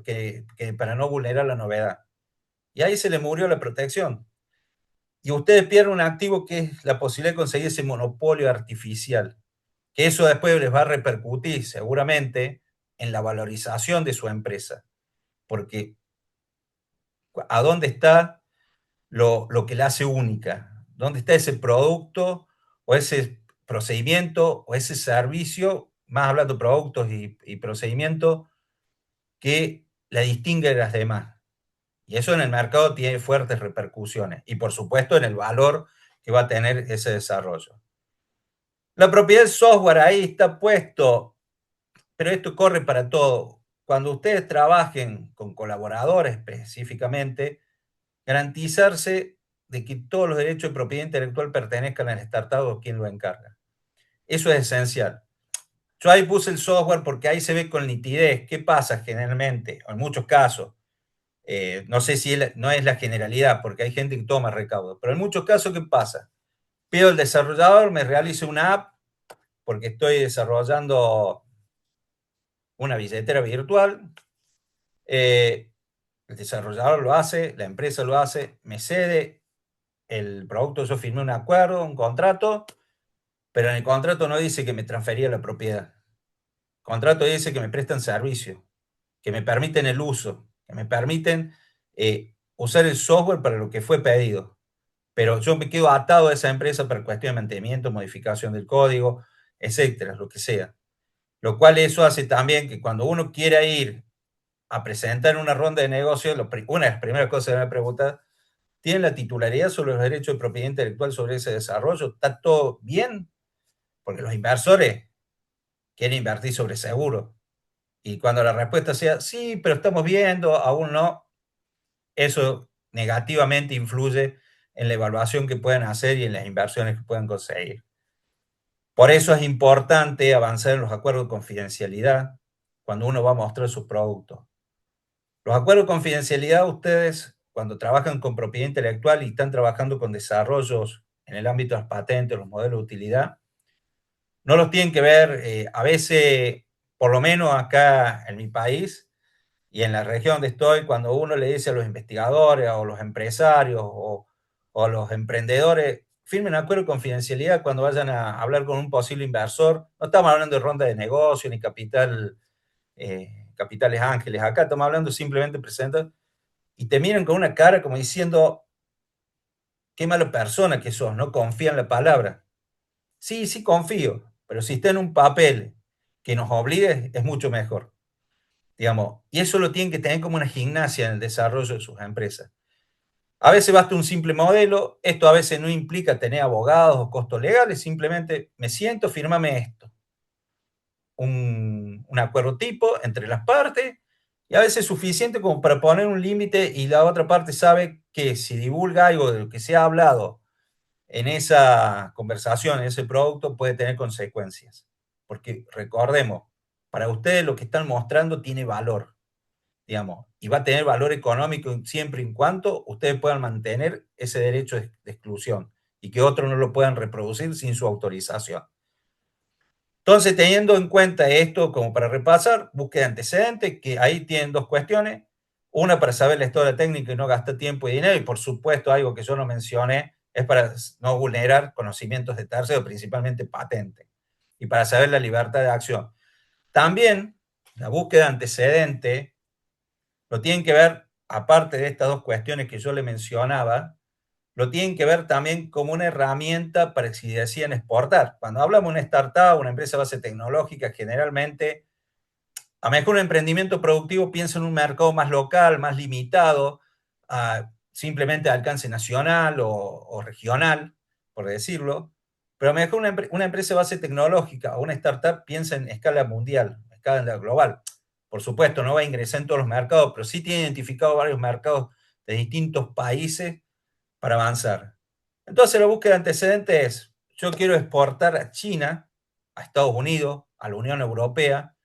[SPEAKER 1] para no vulnerar la novedad. Y ahí se le murió la protección. Y ustedes pierden un activo que es la posibilidad de conseguir ese monopolio artificial, que eso después les va a repercutir seguramente en la valorización de su empresa, porque ¿a dónde está lo que la hace única? ¿Dónde está ese producto o ese procedimiento o ese servicio, más hablando de productos y procedimientos, que la distingue de las demás? Y eso en el mercado tiene fuertes repercusiones y por supuesto en el valor que va a tener ese desarrollo. La propiedad del software ahí está puesto, pero esto corre para todo. Cuando ustedes trabajen con colaboradores específicamente, garantizarse de que todos los derechos de propiedad intelectual pertenezcan al startup o quien lo encarga. Eso es esencial. Yo ahí puse el software porque ahí se ve con nitidez qué pasa generalmente, o en muchos casos. No sé si no es la generalidad, porque hay gente que toma recaudo, pero en muchos casos, ¿qué pasa? Pido al desarrollador, me realice una app, porque estoy desarrollando una billetera virtual. El desarrollador lo hace, la empresa lo hace, me cede el producto, yo firmé un acuerdo, un contrato, pero en el contrato no dice que me transfería la propiedad. El contrato dice que me prestan servicio, que me permiten el uso, que me permiten usar el software para lo que fue pedido. Pero yo me quedo atado a esa empresa para cuestión de mantenimiento, modificación del código, etcétera, lo que sea. Lo cual eso hace también que cuando uno quiera ir a presentar una ronda de negocio, una de las primeras cosas que me pregunta, ¿tienen la titularidad sobre los derechos de propiedad intelectual sobre ese desarrollo? ¿Está todo bien? Porque los inversores quieren invertir sobre seguro. Y cuando la respuesta sea, sí, pero estamos viendo, aún no, eso negativamente influye en la evaluación que puedan hacer y en las inversiones que puedan conseguir. Por eso es importante avanzar en los acuerdos de confidencialidad cuando uno va a mostrar sus productos. Los acuerdos de confidencialidad, ustedes, cuando trabajan con propiedad intelectual y están trabajando con desarrollos en el ámbito de las patentes, los modelos de utilidad, no los tienen que ver, a veces, por lo menos acá en mi país y en la región donde estoy, cuando uno le dice a los investigadores o los empresarios o a los emprendedores, firmen acuerdo de confidencialidad cuando vayan a hablar con un posible inversor. No estamos hablando de ronda de negocio ni capitales ángeles. Acá estamos hablando simplemente de presentar y te miran con una cara como diciendo, qué mala persona que sos, no confía en la palabra. Sí, sí confío, pero si está en un papel que nos obligue, es mucho mejor, digamos. Y eso lo tienen que tener como una gimnasia en el desarrollo de sus empresas. A veces basta un simple modelo, esto a veces no implica tener abogados o costos legales, simplemente me siento, firmame esto. Un acuerdo tipo entre las partes y a veces es suficiente como para poner un límite y la otra parte sabe que si divulga algo de lo que se ha hablado en esa conversación, en ese producto, puede tener consecuencias. Porque recordemos, para ustedes lo que están mostrando tiene valor, digamos, y va a tener valor económico siempre y cuando ustedes puedan mantener ese derecho de exclusión y que otros no lo puedan reproducir sin su autorización. Entonces, teniendo en cuenta esto, como para repasar, búsqueda de antecedentes, que ahí tienen dos cuestiones. Una para saber la historia técnica y no gastar tiempo y dinero, y por supuesto, algo que yo no mencioné, es para no vulnerar conocimientos de terceros, principalmente patentes, y para saber la libertad de acción. También la búsqueda de antecedente lo tienen que ver, aparte de estas dos cuestiones que yo le mencionaba, lo tienen que ver también como una herramienta para si deciden exportar. Cuando hablamos de una startup, una empresa de base tecnológica, generalmente, a mejor un emprendimiento productivo piensa en un mercado más local, más limitado, simplemente de alcance nacional o regional, por decirlo. Pero a mejor una empresa de base tecnológica o una startup piensa en escala mundial, escala global. Por supuesto, no va a ingresar en todos los mercados, pero sí tiene identificado varios mercados de distintos países para avanzar. Entonces la búsqueda de antecedentes es, yo quiero exportar a China, a Estados Unidos, a la Unión Europea,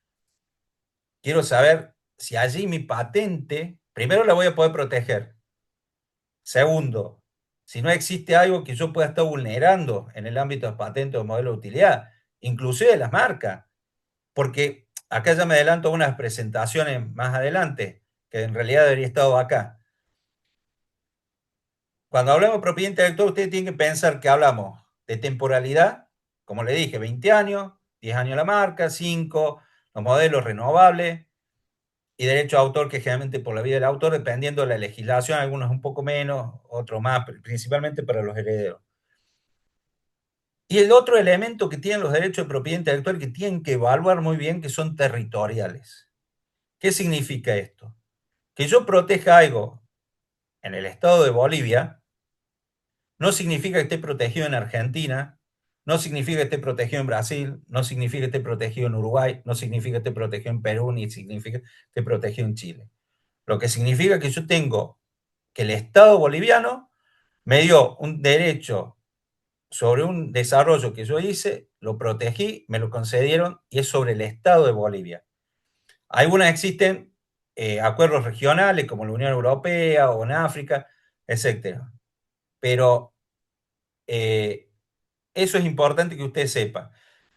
[SPEAKER 1] quiero saber si allí mi patente, primero la voy a poder proteger. Segundo, si no existe algo que yo pueda estar vulnerando en el ámbito de patentes o modelo de utilidad, inclusive las marcas, porque acá ya me adelanto unas presentaciones más adelante, que en realidad debería estar acá. Cuando hablamos de propiedad intelectual, ustedes tienen que pensar que hablamos de temporalidad, como le dije, 20 años, 10 años la marca, 5 los modelos renovables, y derecho de autor, que generalmente por la vida del autor, dependiendo de la legislación, algunos un poco menos, otros más, principalmente para los herederos. Y el otro elemento que tienen los derechos de propiedad intelectual que tienen que evaluar muy bien, que son territoriales. ¿Qué significa esto? Que yo proteja algo en el estado de Bolivia no significa que esté protegido en Argentina, no significa que esté protegido en Brasil, no significa que esté protegido en Uruguay, no significa que esté protegido en Perú, ni significa que esté protegido en Chile. Lo que significa que yo tengo que el Estado boliviano me dio un derecho sobre un desarrollo que yo hice, lo protegí, me lo concedieron y es sobre el Estado de Bolivia. Algunas existen acuerdos regionales como la Unión Europea o en África, etcétera. Pero eh, eso es importante que usted sepa.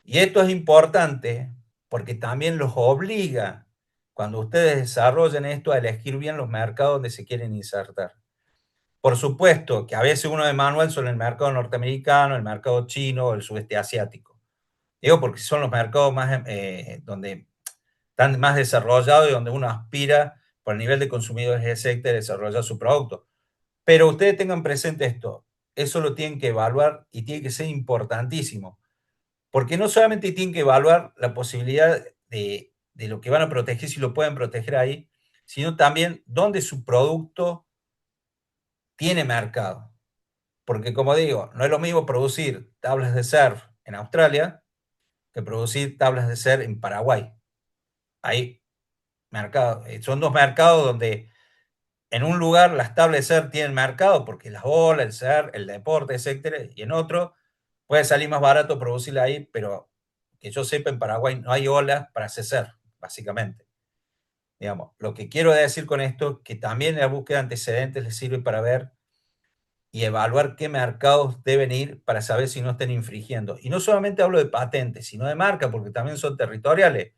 [SPEAKER 1] Y esto es importante porque también los obliga, cuando ustedes desarrollen esto, a elegir bien los mercados donde se quieren insertar. Por supuesto que a veces uno de manual son el mercado norteamericano, el mercado chino, el sudeste asiático. Digo porque son los mercados más donde están más desarrollados y donde uno aspira por el nivel de consumidores, etcétera, a desarrollar su producto. Pero ustedes tengan presente esto, eso lo tienen que evaluar y tiene que ser importantísimo, porque no solamente tienen que evaluar la posibilidad de lo que van a proteger, si lo pueden proteger ahí, sino también dónde su producto tiene mercado. Porque como digo, no es lo mismo producir tablas de surf en Australia que producir tablas de surf en Paraguay. Hay mercados, son dos mercados donde en un lugar las tablas de surf tienen mercado porque las olas, el surf, el deporte, etcétera, y en otro puede salir más barato producirla ahí, pero que yo sepa en Paraguay no hay olas para hacer surf, básicamente. Digamos, lo que quiero decir con esto es que también la búsqueda de antecedentes les sirve para ver y evaluar qué mercados deben ir para saber si no están infringiendo. Y no solamente hablo de patentes, sino de marca, porque también son territoriales.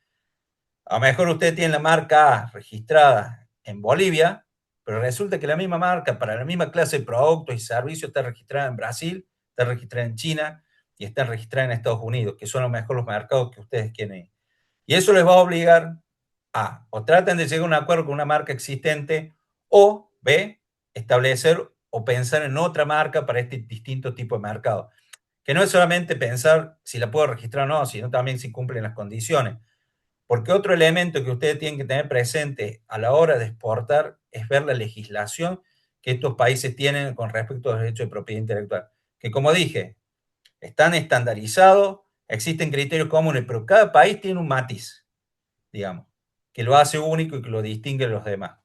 [SPEAKER 1] A lo mejor usted tiene la marca A registrada en Bolivia, pero resulta que la misma marca para la misma clase de productos y servicios está registrada en Brasil, está registrada en China y está registrada en Estados Unidos, que son a lo mejor los mercados que ustedes quieren ir. Y eso les va a obligar a, o traten de llegar a un acuerdo con una marca existente, o B, establecer o pensar en otra marca para este distinto tipo de mercado. Que no es solamente pensar si la puedo registrar o no, sino también si cumplen las condiciones. Porque otro elemento que ustedes tienen que tener presente a la hora de exportar es ver la legislación que estos países tienen con respecto a los derechos de propiedad intelectual. Que como dije, están estandarizados, existen criterios comunes, pero cada país tiene un matiz, digamos, que lo hace único y que lo distingue de los demás.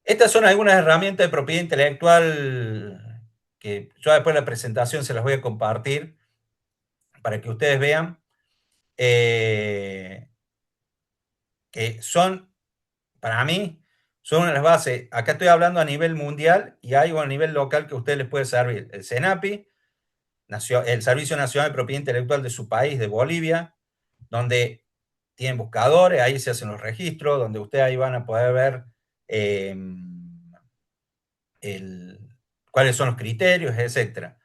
[SPEAKER 1] Estas son algunas herramientas de propiedad intelectual que yo después de la presentación se las voy a compartir para que ustedes vean que son, para mí, son una de las bases. Acá estoy hablando a nivel mundial y hay algo a nivel local que a ustedes les puede servir. El CENAPI, el Servicio Nacional de Propiedad Intelectual de su país, de Bolivia, donde tienen buscadores, ahí se hacen los registros, donde ustedes ahí van a poder ver eh, el, cuáles son los criterios, etcétera.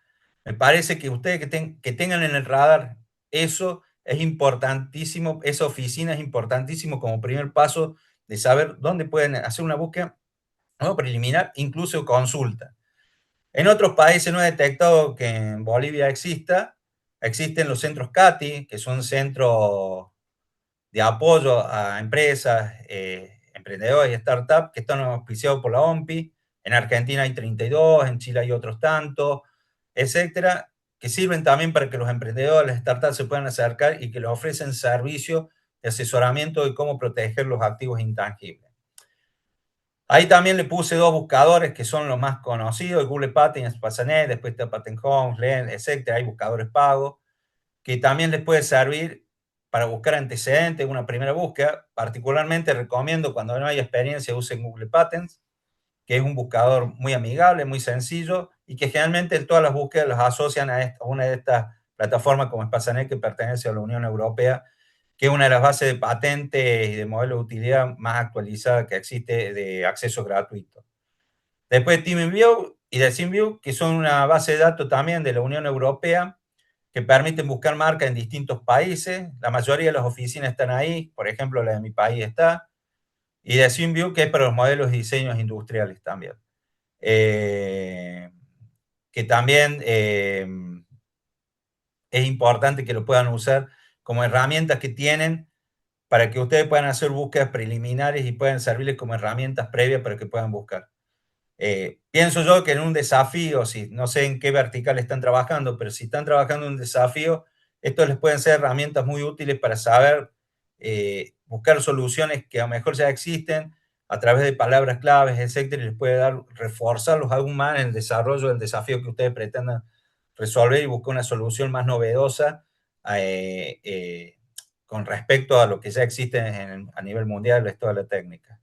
[SPEAKER 1] Me parece que ustedes que tengan en el radar eso es importantísimo, esa oficina es importantísimo como primer paso de saber dónde pueden hacer una búsqueda, ¿no?, preliminar, incluso consulta. En otros países no he detectado que en Bolivia existen los centros CATI, que son centros de apoyo a empresas, emprendedores y startups que están auspiciados por la OMPI. En Argentina hay 32, en Chile hay otros tantos, etcétera, que sirven también para que los emprendedores, las startups se puedan acercar y que les ofrecen servicios de asesoramiento de cómo proteger los activos intangibles. Ahí también le puse dos buscadores que son los más conocidos, Google Patents, Pasanet, después está Patent Home, Lens, etcétera. Hay buscadores pagos que también les puede servir para buscar antecedentes, una primera búsqueda. Particularmente recomiendo cuando no hay experiencia usen Google Patents, que es un buscador muy amigable, muy sencillo y que generalmente en todas las búsquedas las asocian a una de estas plataformas como Pasanet, que pertenece a la Unión Europea, que es una de las bases de patentes y de modelo de utilidad más actualizada que existe de acceso gratuito. Después TeamView y DecisionView, que son una base de datos también de la Unión Europea, que permiten buscar marcas en distintos países. La mayoría de las oficinas están ahí, por ejemplo, la de mi país está. Y DecisionView, que es para los modelos y diseños industriales también. Que también es importante que lo puedan usar como herramientas que tienen para que ustedes puedan hacer búsquedas preliminares y puedan servirles como herramientas previas para que puedan buscar. Pienso yo que en un desafío, si no sé en qué vertical están trabajando, pero si están trabajando en un desafío, estos les pueden ser herramientas muy útiles para saber buscar soluciones que a lo mejor ya existen a través de palabras claves, etcétera, y les puede dar, reforzarlos aún más en el desarrollo del desafío que ustedes pretendan resolver y buscar una solución más novedosa eh, eh, con respecto a lo que ya existe a nivel mundial, esto de la técnica.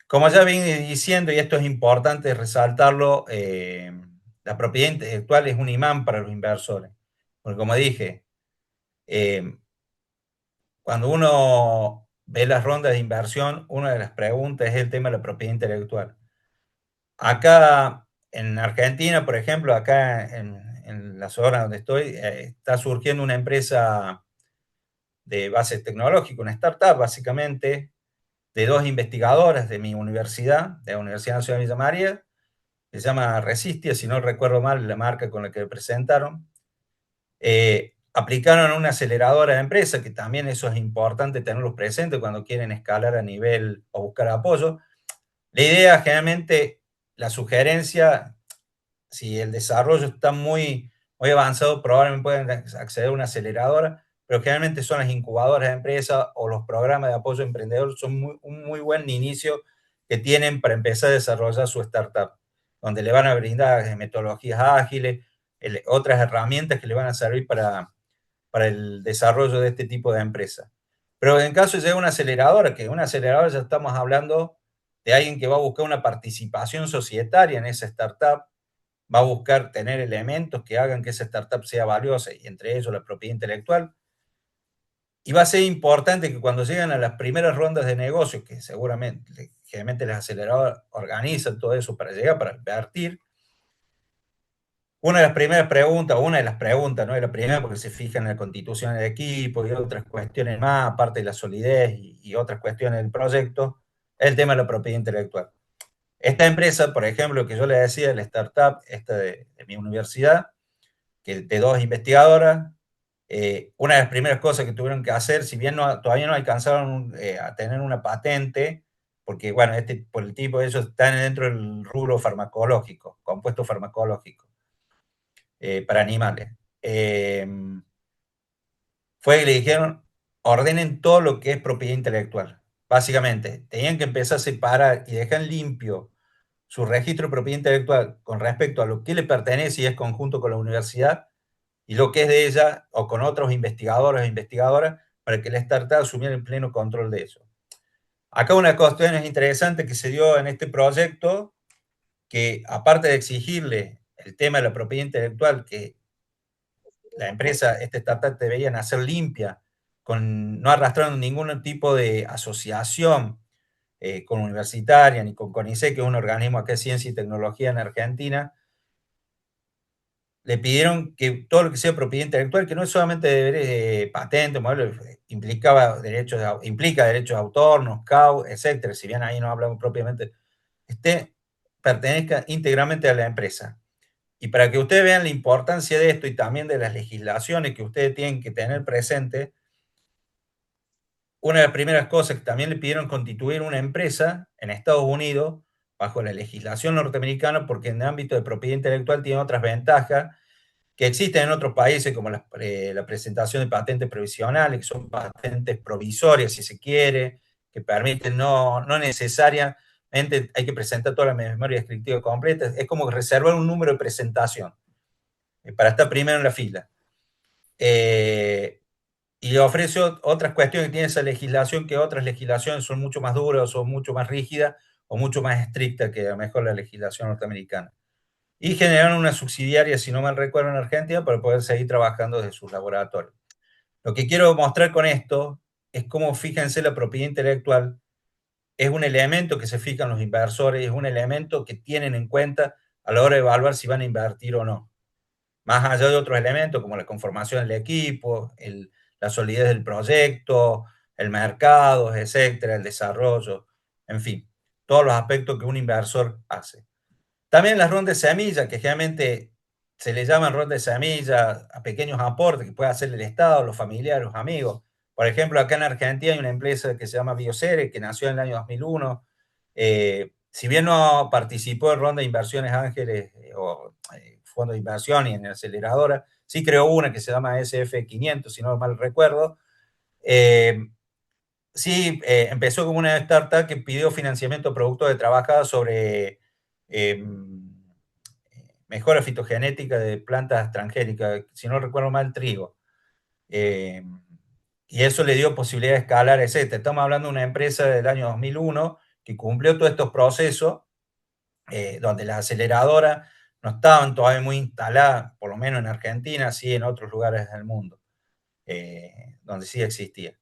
[SPEAKER 1] Como ya vine diciendo, y esto es importante resaltarlo, la propiedad intelectual es un imán para los inversores. Porque como dije, eh, cuando uno ve las rondas de inversión, una de las preguntas es el tema de la propiedad intelectual. Acá en Argentina, por ejemplo, acá en la zona donde estoy, está surgiendo una empresa de base tecnológica, una startup básicamente, de dos investigadoras de mi universidad, de la Universidad Nacional de Villa María, que se llama Resistia, si no recuerdo mal la marca con la que presentaron. Aplicaron una aceleradora de empresa, que también eso es importante tenerlos presentes cuando quieren escalar a nivel o buscar apoyo. La idea, generalmente, la sugerencia, si el desarrollo está muy avanzado, probablemente pueden acceder a una aceleradora, pero generalmente son las incubadoras de empresas o los programas de apoyo emprendedor, son un muy buen inicio que tienen para empezar a desarrollar su startup, donde le van a brindar metodologías ágiles, otras herramientas que le van a servir para el desarrollo de este tipo de empresas. Pero en caso de una aceleradora, que una aceleradora ya estamos hablando de alguien que va a buscar una participación societaria en esa startup, va a buscar tener elementos que hagan que esa startup sea valiosa, y entre ellos la propiedad intelectual. Y va a ser importante que cuando lleguen a las primeras rondas de negocios, que seguramente, generalmente las aceleradoras organizan todo eso para llegar, para invertir, una de las primeras preguntas, no es la primera porque se fija en la constitución del equipo y otras cuestiones más, aparte de la solidez y otras cuestiones del proyecto, es el tema de la propiedad intelectual. Esta empresa, por ejemplo, que yo le decía, la startup, esta de mi universidad, que de dos investigadoras, una de las primeras cosas que tuvieron que hacer, si bien todavía no alcanzaron a tener una patente, porque bueno, por el tipo de ellos están dentro del rubro farmacológico, compuesto farmacológico, para animales. Fue que le dijeron, ordenen todo lo que es propiedad intelectual. Básicamente, tenían que empezar a separar y dejar limpio su registro de propiedad intelectual con respecto a lo que le pertenece y es conjunto con la universidad y lo que es de ella o con otros investigadores e investigadoras para que la startup asumiera el pleno control de eso. Acá una cuestión interesante que se dio en este proyecto, que aparte de exigirle el tema de la propiedad intelectual, que la empresa, esta startup deberían hacer limpia, no arrastrando ningún tipo de asociación con universitaria ni con CONICET, que es un organismo acá de ciencia y tecnología en Argentina, le pidieron que todo lo que sea propiedad intelectual, que no es solamente deberes patente, modelo, implica derechos de autor, know-how, etcétera, si bien ahí no hablamos propiamente, pertenezca íntegramente a la empresa. Y para que ustedes vean la importancia de esto y también de las legislaciones que ustedes tienen que tener presente, una de las primeras cosas que también le pidieron constituir una empresa en Estados Unidos bajo la legislación norteamericana, porque en el ámbito de propiedad intelectual tiene otras ventajas que existen en otros países, como la presentación de patentes provisionales, que son patentes provisorias, si se quiere, que permiten no necesariamente hay que presentar toda la memoria descriptiva completa, es como reservar un número de presentación para estar primero en la fila. Y ofrece otras cuestiones que tiene esa legislación que otras legislaciones son mucho más duras o mucho más rígidas o mucho más estrictas que a lo mejor la legislación norteamericana. Y generaron una subsidiaria, si no mal recuerdo, en Argentina para poder seguir trabajando desde sus laboratorios. Lo que quiero mostrar con esto es cómo, fíjense, la propiedad intelectual es un elemento que se fijan los inversores, es un elemento que tienen en cuenta a la hora de evaluar si van a invertir o no. Más allá de otros elementos como la conformación del equipo, la solidez del proyecto, el mercado, etcétera, el desarrollo, en fin, todos los aspectos que un inversor hace. También las rondas de semilla, que generalmente se le llaman rondas de semilla a pequeños aportes que puede hacer el Estado, los familiares, los amigos. Por ejemplo, acá en Argentina hay una empresa que se llama Biocere, que nació en el año 2001. Si bien no participó en ronda de inversiones ángeles o fondo de inversión y en aceleradora, sí creó una que se llama SF500, si no mal recuerdo. Eh, sí, empezó como una startup que pidió financiamiento a productos de trabajada sobre mejora fitogenética de plantas transgénicas, si no recuerdo mal, trigo. Eh, y eso le dio posibilidad de escalar, etc. Estamos hablando de una empresa del año 2001 que cumplió todos estos procesos, donde las aceleradoras no estaban todavía muy instaladas, por lo menos en Argentina, sí en otros lugares del mundo, donde sí existía.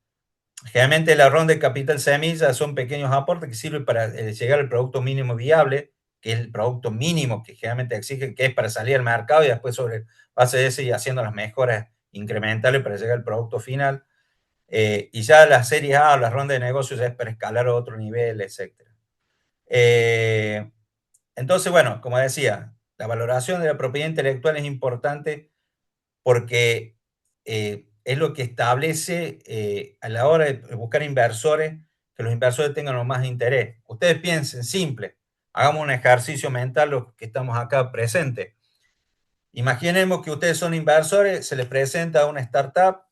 [SPEAKER 1] Generalmente la ronda de capital semilla son pequeños aportes que sirven para llegar al producto mínimo viable, que es el producto mínimo que generalmente exige, que es para salir al mercado y después sobre base de ese y haciendo las mejoras incrementales para llegar al producto final. Y ya las series A o las rondas de negocios ya es para escalar a otro nivel, etc. Entonces, bueno, como decía, la valoración de la propiedad intelectual es importante porque es lo que establece a la hora de buscar inversores, que los inversores tengan lo más interés. Ustedes piensen, simple, hagamos un ejercicio mental los que estamos acá presentes. Imaginemos que ustedes son inversores, se les presenta una startup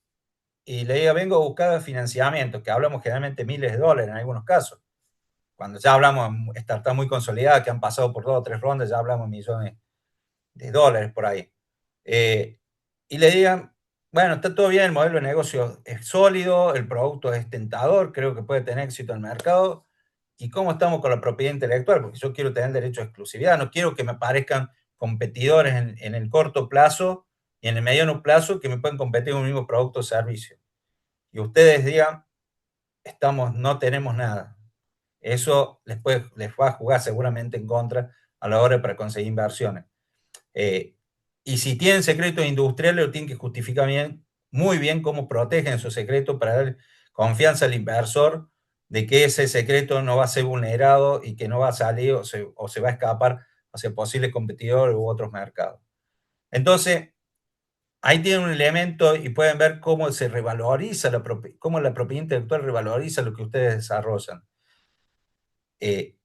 [SPEAKER 1] y le diga, vengo a buscar financiamiento, que hablamos generalmente miles de dólares en algunos casos. Cuando ya hablamos de startups muy consolidadas que han pasado por 2 o 3 rondas, ya hablamos de millones de dólares por ahí. Eh, y le digan, bueno, está todo bien, el modelo de negocio es sólido, el producto es tentador, creo que puede tener éxito en el mercado. ¿Y cómo estamos con la propiedad intelectual? Porque yo quiero tener derecho a exclusividad, no quiero que me aparezcan competidores en el corto plazo y en el mediano plazo que me pueden competir con un mismo producto o servicio. Y ustedes digan, no tenemos nada. Eso les va a jugar seguramente en contra a la hora para conseguir inversiones. Eh, y si tienen secretos industriales, lo tienen que justificar bien, muy bien cómo protegen esos secretos para dar confianza al inversor de que ese secreto no va a ser vulnerado y que no va a salir o se va a escapar hacia posibles competidores u otros mercados. Entonces, ahí tienen un elemento y pueden ver cómo se revaloriza cómo la propiedad intelectual revaloriza lo que ustedes desarrollan. Eh,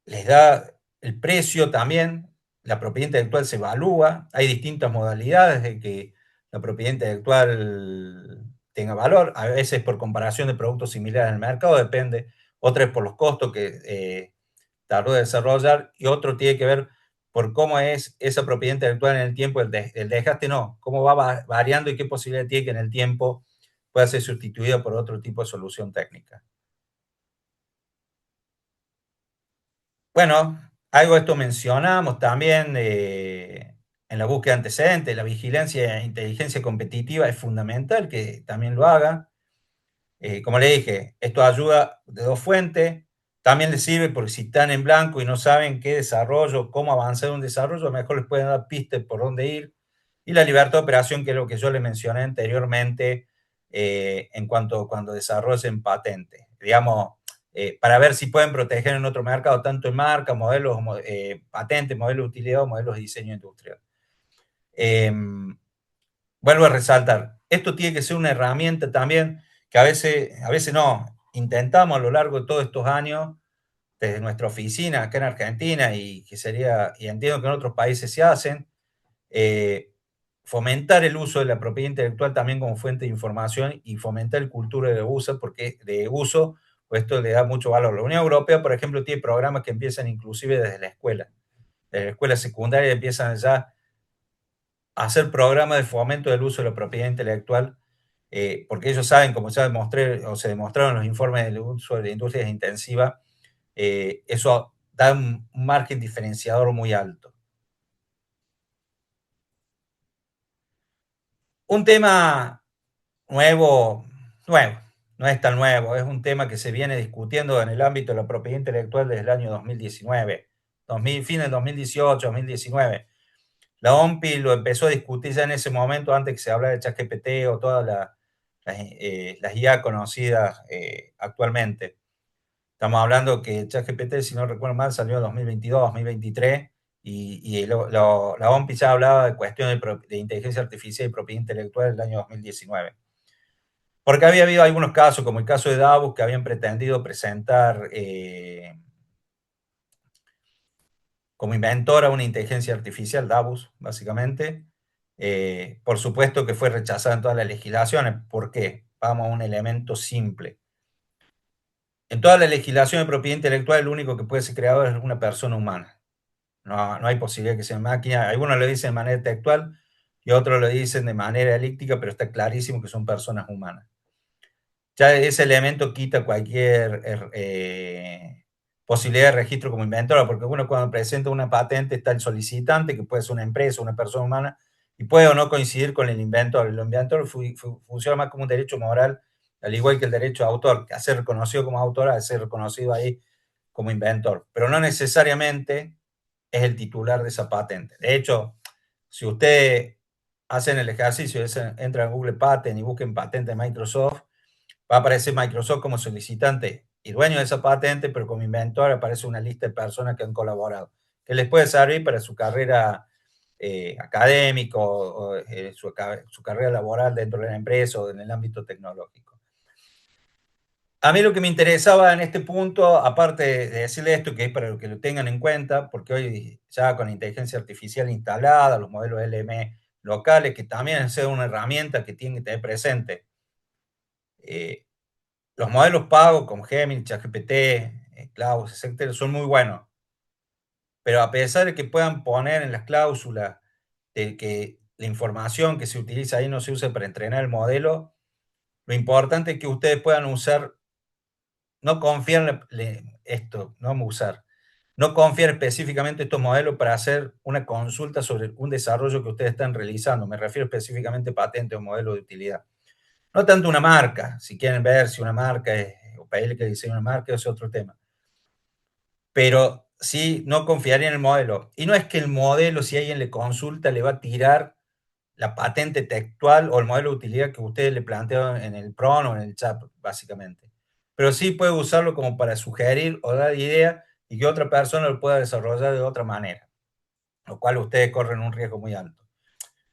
[SPEAKER 1] Les da el precio también, la propiedad intelectual se evalúa, hay distintas modalidades de que la propiedad intelectual tenga valor, a veces por comparación de productos similares en el mercado, depende, otra es por los costos que tardó de desarrollar y otro tiene que ver por cómo es esa propiedad intelectual en el tiempo, el desgaste no, cómo va variando y qué posibilidad tiene que en el tiempo pueda ser sustituida por otro tipo de solución técnica. Bueno, algo de esto mencionamos también en la búsqueda de antecedentes, la vigilancia e inteligencia competitiva es fundamental que también lo haga. Como le dije, esto ayuda de dos fuentes. También les sirve porque si están en blanco y no saben qué desarrollo, cómo avanzar un desarrollo, a lo mejor les pueden dar pistas por dónde ir. Y la libertad de operación, que es lo que yo les mencioné anteriormente, en cuanto cuando desarrollen patente. Digamos, para ver si pueden proteger en otro mercado, tanto en marca, modelos, patentes, modelos de utilidad o modelos de diseño industrial. Eh, Vuelvo a resaltar, esto tiene que ser una herramienta también que a veces no, intentamos a lo largo de todos estos años, desde nuestra oficina acá en Argentina, y que sería, y entiendo que en otros países se hacen, eh, fomentar el uso de la propiedad intelectual también como fuente de información y fomentar el cultura de uso, pues esto le da mucho valor. La Unión Europea, por ejemplo, tiene programas que empiezan inclusive desde la escuela secundaria empiezan ya a hacer programas de fomento del uso de la propiedad intelectual, porque ellos saben, como ya demostré, o se demostraron en los informes del uso de industrias intensivas, eso da un margen diferenciador muy alto. Un tema nuevo, nuevo, no es tan nuevo, es un tema que se viene discutiendo en el ámbito de la propiedad intelectual desde el año 2019, fin del 2018, 2019. La OMPI lo empezó a discutir ya en ese momento, antes que se hablara de ChatGPT o todas las IA conocidas actualmente. Estamos hablando que ChatGPT, si no recuerdo mal, salió en 2022, 2023, la OMPI ya hablaba de cuestiones de inteligencia artificial y propiedad intelectual en el año 2019. Porque había habido algunos casos, como el caso de Davos, que habían pretendido presentar como inventora una inteligencia artificial, Davos, básicamente. Por supuesto que fue rechazada en todas las legislaciones. ¿Por qué? Vamos a un elemento simple. En toda la legislación de propiedad intelectual, el único que puede ser creador es una persona humana. No hay posibilidad que sea máquina. Algunos lo dicen de manera textual y otros lo dicen de manera elíptica, pero está clarísimo que son personas humanas. Ya ese elemento quita cualquier posibilidad de registro como inventora, porque uno cuando presenta una patente está el solicitante, que puede ser una empresa, una persona humana, y puede o no coincidir con el inventor. El inventor funciona más como un derecho moral, al igual que el derecho de autor, que a ser reconocido como autor, a ser reconocido ahí como inventor, pero no necesariamente es el titular de esa patente. De hecho, si ustedes hacen el ejercicio, entran a Google Patent y busquen patente de Microsoft, va a aparecer Microsoft como solicitante y dueño de esa patente, pero como inventor aparece una lista de personas que han colaborado, que les puede servir para su carrera académica o su carrera laboral dentro de la empresa o en el ámbito tecnológico. A mí lo que me interesaba en este punto, aparte de decirle esto, que es para que lo tengan en cuenta, porque hoy ya con inteligencia artificial instalada, los modelos LM locales, que también es una herramienta que tienen que tener presente. Los modelos pagos como Gemini, ChatGPT, Cloud, etcétera, son muy buenos, pero a pesar de que puedan poner en las cláusulas de que la información que se utiliza ahí no se usa para entrenar el modelo, lo importante es que ustedes puedan usar, no confiar esto, no vamos a usar, no confiar específicamente estos modelos para hacer una consulta sobre un desarrollo que ustedes están realizando. Me refiero específicamente a patente o modelo de utilidad. No tanto una marca, si quieren ver si una marca es, o pedirle que diseñe una marca, es otro tema. Pero sí, no confiaría en el modelo. Y no es que el modelo, si alguien le consulta, le va a tirar la patente textual o el modelo de utilidad que ustedes le plantean en el PRON o en el chat, básicamente. Pero sí puede usarlo como para sugerir o dar ideas y que otra persona lo pueda desarrollar de otra manera, lo cual ustedes corren un riesgo muy alto.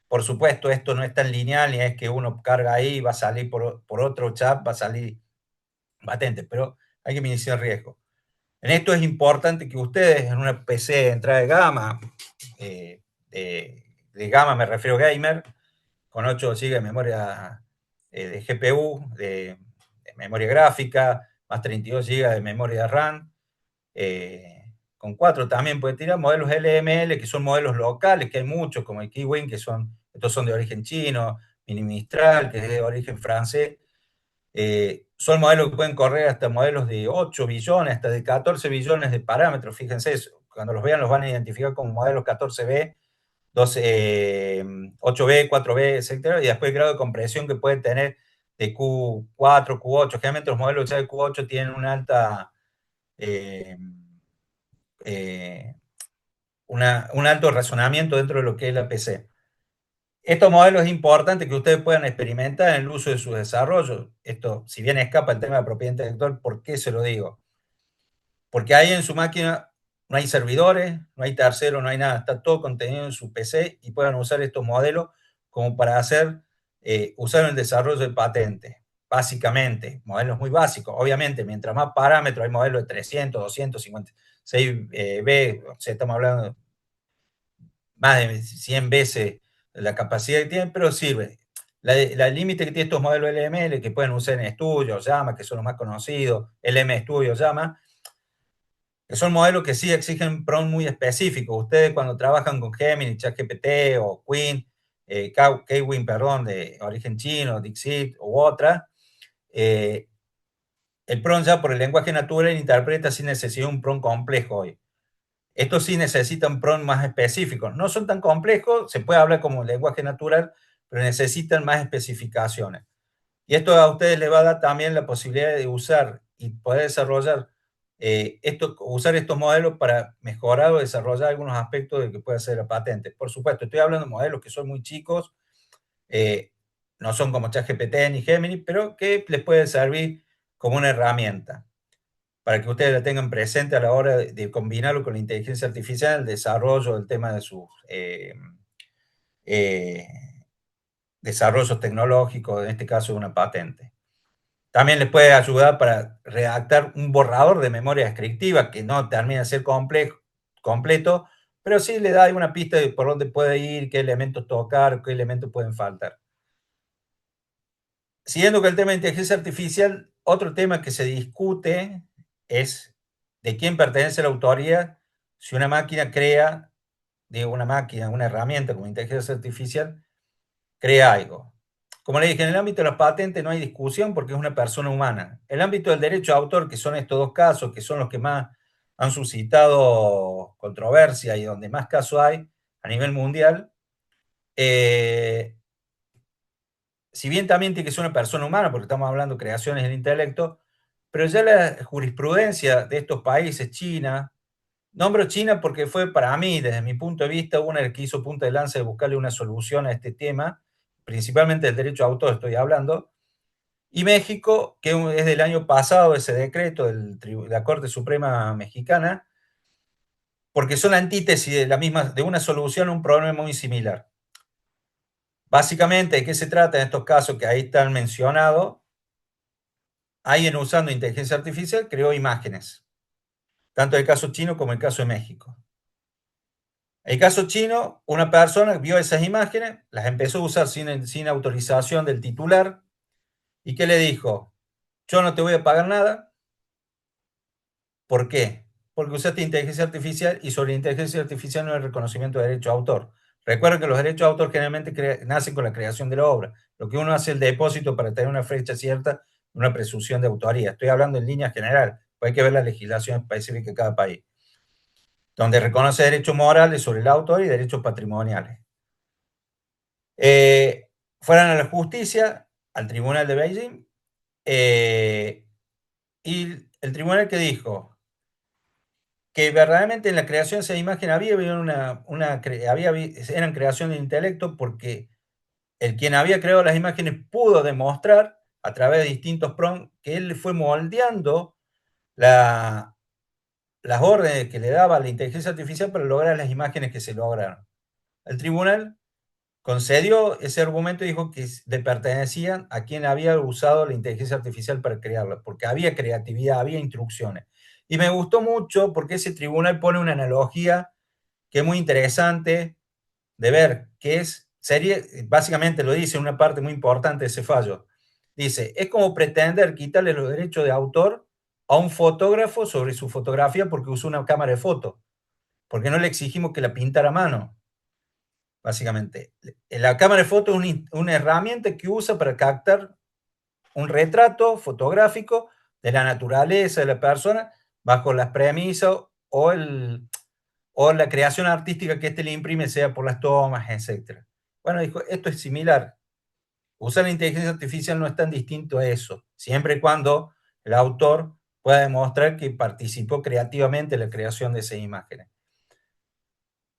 [SPEAKER 1] Por supuesto, esto no es tan lineal, ni es que uno carga ahí y va a salir por otro chat, va a salir patente, pero hay que minimizar el riesgo. En esto es importante que ustedes en una PC de entrada de gama, de gama me refiero gamer, con 8 GB de memoria de GPU, de memoria gráfica, más 32 GB de memoria RAM, con 4 también puede tirar modelos LML, que son modelos locales, que hay muchos, como el Kiwin, estos son de origen chino, Mini Mistral, que es de origen francés. Son modelos que pueden correr hasta modelos de 8 billones, hasta de 14 billones de parámetros. Fíjense, cuando los vean los van a identificar como modelos 14B, 12, 8B, 4B, etcétera, y después el grado de compresión que puede tener de Q4, Q8. Generalmente los modelos ya de Q8 tienen una alta eh, eh, un alto razonamiento dentro de lo que es la PC. Estos modelos es importante que ustedes puedan experimentar en el uso de sus desarrollos. Esto, si bien escapa el tema de propiedad intelectual, ¿por qué se lo digo? Porque ahí en su máquina no hay servidores, no hay terceros, no hay nada, está todo contenido en su PC y puedan usar estos modelos como para usar el desarrollo de patentes. Básicamente, modelos muy básicos. Obviamente, mientras más parámetros, hay modelos de 300, 256 B, o sea, estamos hablando de más de 100 veces la capacidad que tienen, pero sirve. La límite que tienen estos modelos LML, que pueden usar en Studio, Llama, que son los más conocidos, LM Studio, Llama, que son modelos que sí exigen prompt muy específicos. Ustedes cuando trabajan con Gemini, ChatGPT o Queen, Kwin, perdón, de origen chino, Dixit u otra, eh, el prompt ya por el lenguaje natural interpreta sin necesidad de un prompt complejo hoy. Estos sí necesitan prompts más específicos. No son tan complejos, se puede hablar como lenguaje natural, pero necesitan más especificaciones. Y esto a ustedes les va a dar también la posibilidad de usar y poder desarrollar usar estos modelos para mejorar o desarrollar algunos aspectos de que puede ser la patente. Por supuesto, estoy hablando de modelos que son muy chicos, eh, no son como ChatGPT ni Gemini, pero que les puede servir como una herramienta para que ustedes la tengan presente a la hora de combinarlo con la inteligencia artificial, el desarrollo del tema de sus eh, desarrollos tecnológicos, en este caso una patente. También les puede ayudar para redactar un borrador de memoria descriptiva que no termina de ser completo, pero sí le da una pista de por dónde puede ir, qué elementos tocar, qué elementos pueden faltar. Siguiendo con el tema de inteligencia artificial, otro tema que se discute es de quién pertenece la autoría si una máquina crea, de una máquina, una herramienta como inteligencia artificial, crea algo. Como le dije, en el ámbito de las patentes no hay discusión porque es una persona humana. En el ámbito del derecho de autor, que son estos dos casos, que son los que más han suscitado controversia y donde más casos hay a nivel mundial, eh, si bien también tiene que ser una persona humana, porque estamos hablando de creaciones del intelecto, pero ya la jurisprudencia de estos países, China, nombro China porque fue para mí, desde mi punto de vista, una que hizo punta de lanza de buscarle una solución a este tema, principalmente del derecho de autor estoy hablando, y México, que es del año pasado ese decreto de la Corte Suprema Mexicana, porque son la antítesis de, de una solución a un problema muy similar. Básicamente, ¿de qué se trata en estos casos que ahí están mencionados? Alguien usando inteligencia artificial creó imágenes, tanto el caso chino como el caso de México. El caso chino, una persona vio esas imágenes, las empezó a usar sin autorización del titular, y ¿qué le dijo? Yo no te voy a pagar nada. ¿Por qué? Porque usaste inteligencia artificial y sobre inteligencia artificial no hay reconocimiento de derecho a autor. Recuerden que los derechos de autor generalmente nacen con la creación de la obra. Lo que uno hace es el depósito para tener una fecha cierta, una presunción de autoría. Estoy hablando en línea general, pues hay que ver la legislación específica de cada país, donde reconoce derechos morales sobre el autor y derechos patrimoniales. Eh, Fueron a la justicia, al tribunal de Beijing, y el tribunal que dijo que verdaderamente en la creación de esa imagen eran creación de intelecto porque el quien había creado las imágenes pudo demostrar a través de distintos prompts que él fue moldeando la, las órdenes que le daba la inteligencia artificial para lograr las imágenes que se lograron. El tribunal concedió ese argumento y dijo que le pertenecían a quien había usado la inteligencia artificial para crearla, porque había creatividad, había instrucciones. Y me gustó mucho porque ese tribunal pone una analogía que es muy interesante de ver, que sería, básicamente lo dice en una parte muy importante de ese fallo. Dice, es como pretender quitarle los derechos de autor a un fotógrafo sobre su fotografía porque usó una cámara de foto, porque no le exigimos que la pintara a mano, básicamente. La cámara de foto es una herramienta que usa para captar un retrato fotográfico de la naturaleza de la persona bajo las premisas o la creación artística que éste le imprime, sea por las tomas, etc. Bueno, dijo, esto es similar. Usar la inteligencia artificial no es tan distinto a eso, siempre y cuando el autor pueda demostrar que participó creativamente en la creación de esas imágenes.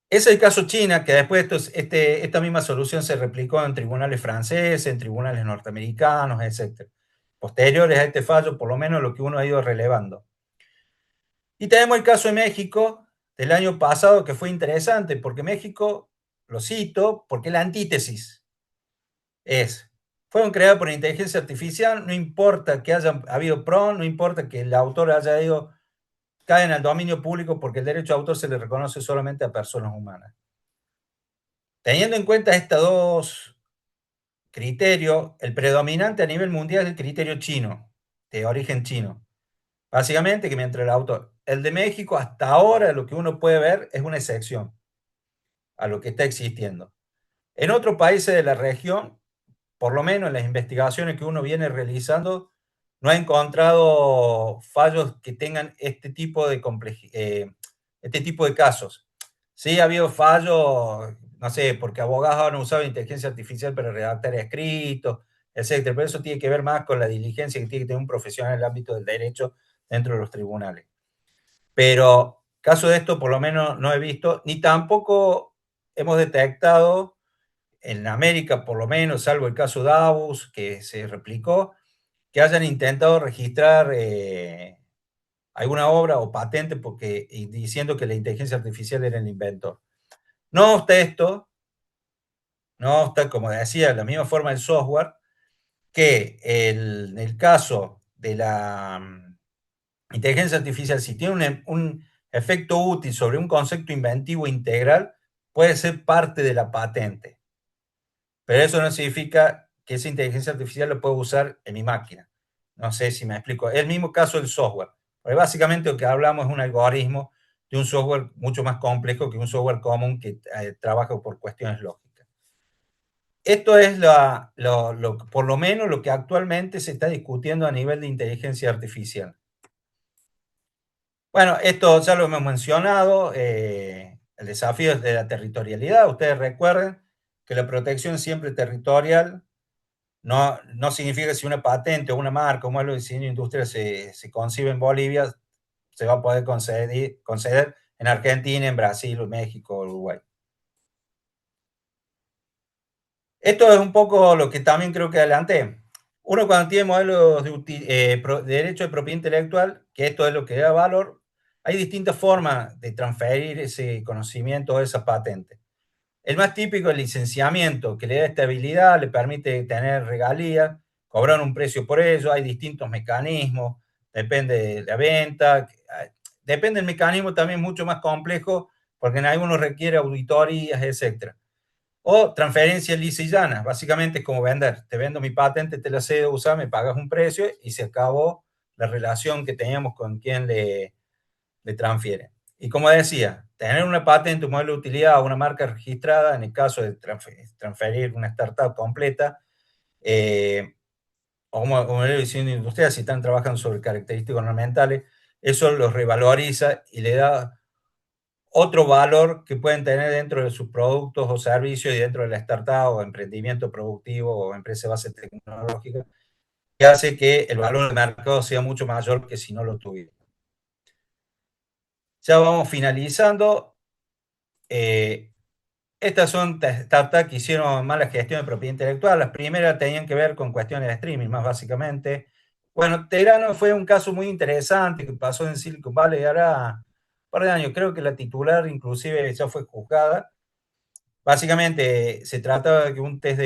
[SPEAKER 1] Ese es el caso China, que después esta misma solución se replicó en tribunales franceses, en tribunales norteamericanos, etc. Posteriores a este fallo, por lo menos lo que uno ha ido relevando. Y tenemos el caso de México del año pasado, que fue interesante, porque México, lo cito, porque la antítesis es, fueron creados por inteligencia artificial, no importa que haya habido PRON, no importa que el autor haya ido, caen al dominio público porque el derecho de autor se le reconoce solamente a personas humanas. Teniendo en cuenta estos dos criterios, el predominante a nivel mundial es el criterio chino, de origen chino. Básicamente que mientras el autor, el de México hasta ahora lo que uno puede ver es una excepción a lo que está existiendo. En otros países de la región, por lo menos en las investigaciones que uno viene realizando, no ha encontrado fallos que tengan este tipo de casos. Sí, ha habido fallos, no sé, porque abogados han usado inteligencia artificial para redactar escritos, etcétera. Pero eso tiene que ver más con la diligencia que tiene que tener un profesional en el ámbito del derecho dentro de los tribunales. Pero caso de esto, por lo menos no he visto, ni tampoco hemos detectado en América, por lo menos, salvo el caso Davos, que se replicó, que hayan intentado registrar alguna obra o patente porque, diciendo que la inteligencia artificial era el inventor. No obsta esto, no obsta, como decía, de la misma forma el software, que en el caso de la inteligencia artificial, si tiene un efecto útil sobre un concepto inventivo integral, puede ser parte de la patente. Pero eso no significa que esa inteligencia artificial lo pueda usar en mi máquina. No sé si me explico. Es el mismo caso del software. Porque básicamente lo que hablamos es un algoritmo de un software mucho más complejo que un software común que trabaja por cuestiones lógicas. Esto es por lo menos lo que actualmente se está discutiendo a nivel de inteligencia artificial. Bueno, esto ya lo hemos mencionado, el desafío de la territorialidad. Ustedes recuerden que la protección siempre territorial no significa que si una patente o una marca o un modelo de diseño industrial se concibe en Bolivia, se va a poder conceder en Argentina, en Brasil, México, Uruguay. Esto es un poco lo que también creo que adelanté. Uno cuando tiene modelos de derecho de propiedad intelectual, que esto es lo que da valor, hay distintas formas de transferir ese conocimiento o esa patente. El más típico es el licenciamiento, que le da estabilidad, le permite tener regalías, cobrar un precio por ello, hay distintos mecanismos, depende de la venta, depende del mecanismo también mucho más complejo, porque en algunos requiere auditorías, etc. O transferencia lisa y llana, básicamente es como vender, te vendo mi patente, te la cedo a usar, me pagas un precio y se acabó la relación que teníamos con quien le transfiere. Y como decía, tener una patente, un modelo de utilidad o una marca registrada, en el caso de transferir una startup completa, o un modelo de diseño industrial, si están trabajando sobre características ornamentales, eso los revaloriza y le da otro valor que pueden tener dentro de sus productos o servicios y dentro de la startup o emprendimiento productivo o empresa de base tecnológica, que hace que el valor del mercado sea mucho mayor que si no lo tuviera. Ya vamos finalizando. Estas son startups que hicieron mala gestión de propiedad intelectual. Las primeras tenían que ver con cuestiones de streaming, más básicamente. Bueno, Tegrano fue un caso muy interesante que pasó en Silicon Valley ahora un par de años. Creo que la titular inclusive ya fue juzgada. Básicamente se trataba de que un test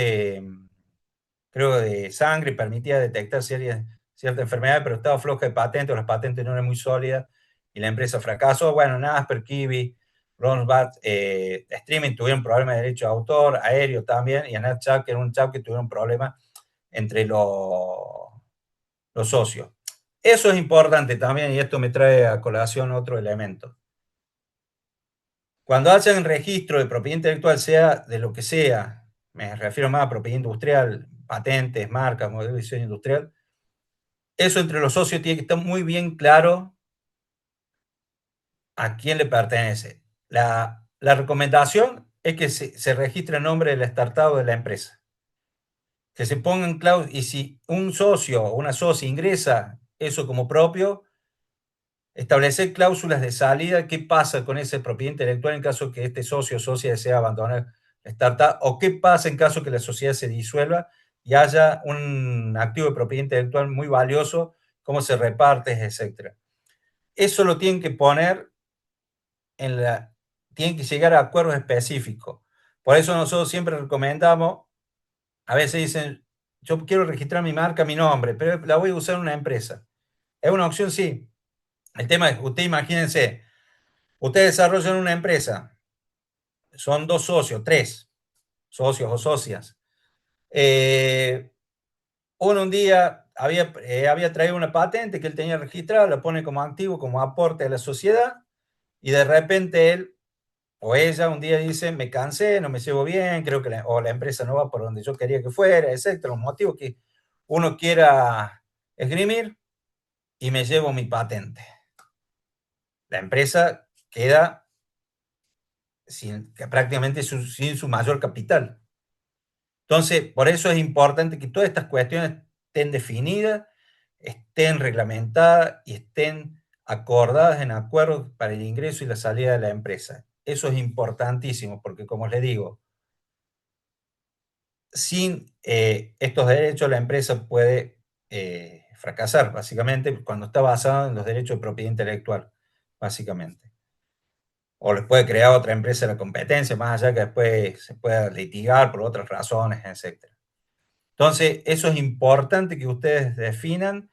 [SPEAKER 1] creo, de sangre permitía detectar cierta enfermedad, pero estaba floja de patente, o las patentes no eran muy sólidas y la empresa fracasó. Bueno, Naspers, Kiwi, Ronsbat, Streaming tuvieron problemas de derecho de autor, Aéreo también, y Anatchat, que era un chat que tuvieron problemas entre los socios. Eso es importante también, y esto me trae a colación otro elemento. Cuando hacen registro de propiedad intelectual, sea de lo que sea, me refiero más a propiedad industrial, patentes, marcas, modelo de diseño industrial, eso entre los socios tiene que estar muy bien claro a quién le pertenece. La recomendación es que se registre el nombre de la startup o de la empresa. Que se pongan cláusulas, y si un socio o una socia ingresa eso como propio, establecer cláusulas de salida, qué pasa con esa propiedad intelectual en caso que este socio o socia desee abandonar la startup, o qué pasa en caso que la sociedad se disuelva y haya un activo de propiedad intelectual muy valioso, cómo se reparte, etcétera. Eso lo tienen que poner tienen que llegar a acuerdos específicos. Por eso nosotros siempre recomendamos, a veces dicen, yo quiero registrar mi marca, mi nombre, pero la voy a usar en una empresa. ¿Es una opción? Sí. El tema es, usted imagínense, usted desarrolla una empresa, son dos socios, tres socios o socias. Eh, Uno un día había traído una patente que él tenía registrada, la pone como activo, como aporte a la sociedad, y de repente él o ella un día dice, me cansé, no me llevo bien, creo que o la empresa no va por donde yo quería que fuera, etcétera, los motivos que uno quiera esgrimir, y me llevo mi patente. La empresa queda prácticamente sin su mayor capital. Entonces, por eso es importante que todas estas cuestiones estén definidas, estén reglamentadas y estén acordadas en acuerdos para el ingreso y la salida de la empresa. Eso es importantísimo porque, como les digo, sin estos derechos la empresa puede fracasar, básicamente, cuando está basada en los derechos de propiedad intelectual, básicamente. O les puede crear otra empresa de la competencia, más allá que después se pueda litigar por otras razones, etc. Entonces, eso es importante que ustedes definan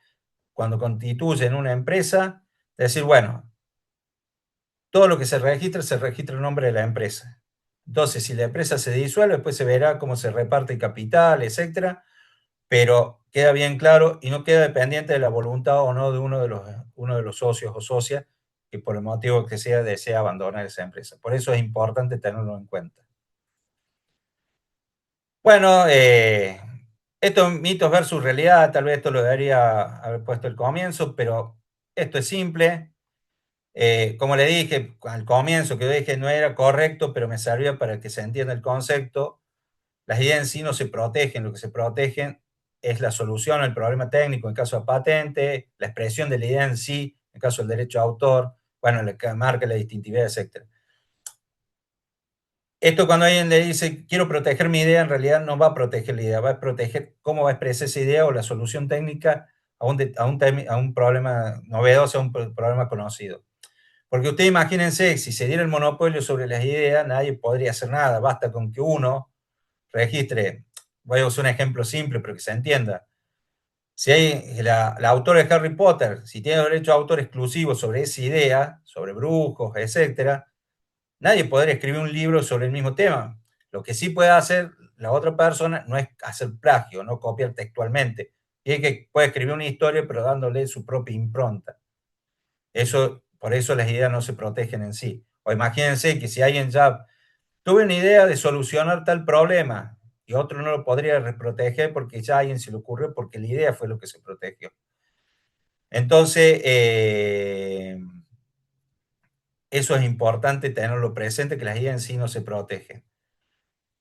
[SPEAKER 1] cuando constituyen una empresa, decir, bueno, todo lo que se registra en nombre de la empresa. Entonces, si la empresa se disuelve, después se verá cómo se reparte el capital, etcétera, pero queda bien claro y no queda dependiente de la voluntad o no de uno de los socios o socias que por el motivo que sea desea abandonar esa empresa. Por eso es importante tenerlo en cuenta. Bueno, estos mitos versus realidad, tal vez esto lo debería haber puesto al comienzo, pero esto es simple. Como le dije al comienzo, que yo dije no era correcto, pero me servía para que se entienda el concepto. Las ideas en sí no se protegen, lo que se protegen es la solución al problema técnico en caso de patente, la expresión de la idea en sí, en caso del derecho de autor, bueno, la que marca la distintividad, etc. Esto cuando alguien le dice, quiero proteger mi idea, en realidad no va a proteger la idea, va a proteger cómo va a expresar esa idea o la solución técnica a un problema novedoso, a un problema conocido. Porque usted imagínense, si se diera el monopolio sobre las ideas, nadie podría hacer nada, basta con que uno registre, voy a usar un ejemplo simple, pero que se entienda. Si hay la autora de Harry Potter, si tiene derecho a autor exclusivo sobre esa idea, sobre brujos, etcétera, nadie podría escribir un libro sobre el mismo tema. Lo que sí puede hacer la otra persona no es hacer plagio, no copiar textualmente. Y es que puede escribir una historia, pero dándole su propia impronta. Por eso las ideas no se protegen en sí. O imagínense que si alguien ya tuve una idea de solucionar tal problema y otro no lo podría proteger porque ya a alguien se le ocurrió porque la idea fue lo que se protegió. Entonces, eso es importante tenerlo presente, que las ideas en sí no se protegen.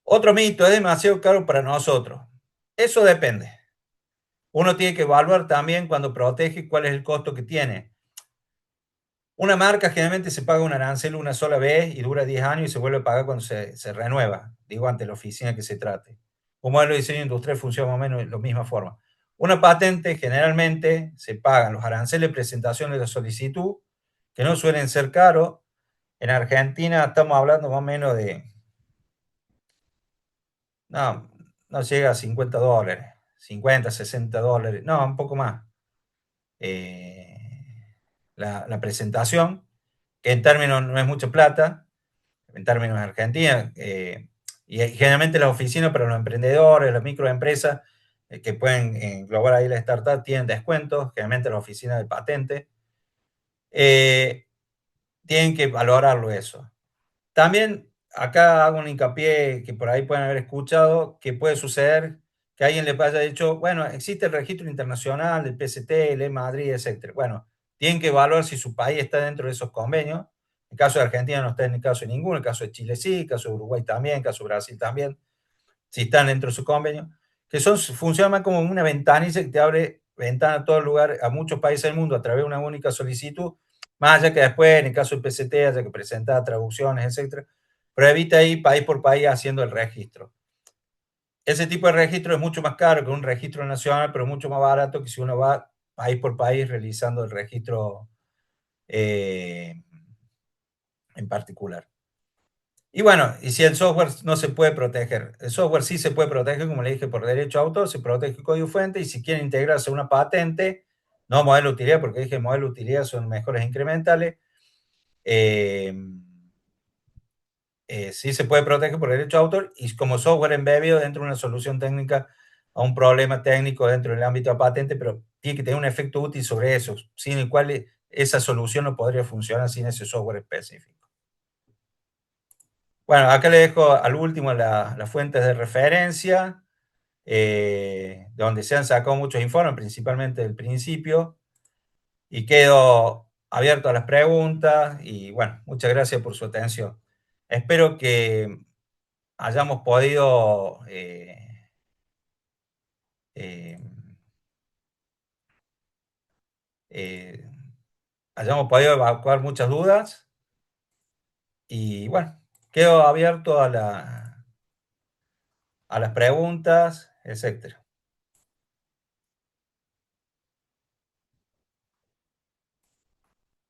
[SPEAKER 1] Otro mito, es demasiado caro para nosotros. Eso depende. Uno tiene que evaluar también cuando protege cuál es el costo que tiene. Una marca generalmente se paga un arancel una sola vez y dura 10 años y se vuelve a pagar cuando se renueva, digo, ante la oficina que se trate. Un modelo de diseño industrial funciona más o menos de la misma forma. Una patente generalmente se pagan los aranceles de presentación de la solicitud, que no suelen ser caros. En Argentina estamos hablando más o menos de, no, no llega a $50, 50, $60, no, un poco más. La presentación, que en términos no es mucha plata, en términos de Argentina, y generalmente las oficinas para los emprendedores, las microempresas que pueden englobar ahí la startup tienen descuentos, generalmente las oficinas de patente, eh, tienen que valorarlo eso. También acá hago un hincapié que por ahí pueden haber escuchado que puede suceder que alguien le haya dicho, bueno, existe el registro internacional del PCT, el E-Madrid, etcétera. Bueno, tienen que evaluar si su país está dentro de esos convenios. En el caso de Argentina no está en el caso de ninguno, en el caso de Chile sí, en el caso de Uruguay también, en el caso de Brasil también, si están dentro de su convenio, que funcionan más como una ventanilla que te abre ventana a todo el lugar, a muchos países del mundo a través de una única solicitud Más allá que después, en el caso del PCT, haya que presentar traducciones, etcétera, pero evita ir país por país haciendo el registro. Ese tipo de registro es mucho más caro que un registro nacional, pero mucho más barato que si uno va país por país realizando el registro eh, en particular. Y bueno, y si el software no se puede proteger, el software sí se puede proteger, como le dije, por derecho a autor, se protege el código fuente y si quiere integrarse a una patente, no modelo de utilidad, porque dije modelo de utilidad son mejoras incrementales, eh, sí se puede proteger por derecho a autor y como software embebido dentro de una solución técnica a un problema técnico dentro del ámbito de patente, pero tiene que tener un efecto útil sobre eso, sin el cual esa solución no podría funcionar sin ese software específico. Bueno, acá le dejo al último las fuentes de referencia, donde se han sacado muchos informes, principalmente del principio, y quedo abierto a las preguntas y bueno, muchas gracias por su atención. Espero que hayamos podido eh, eh, hayamos podido evacuar muchas dudas y bueno, quedo abierto a las preguntas, etcétera.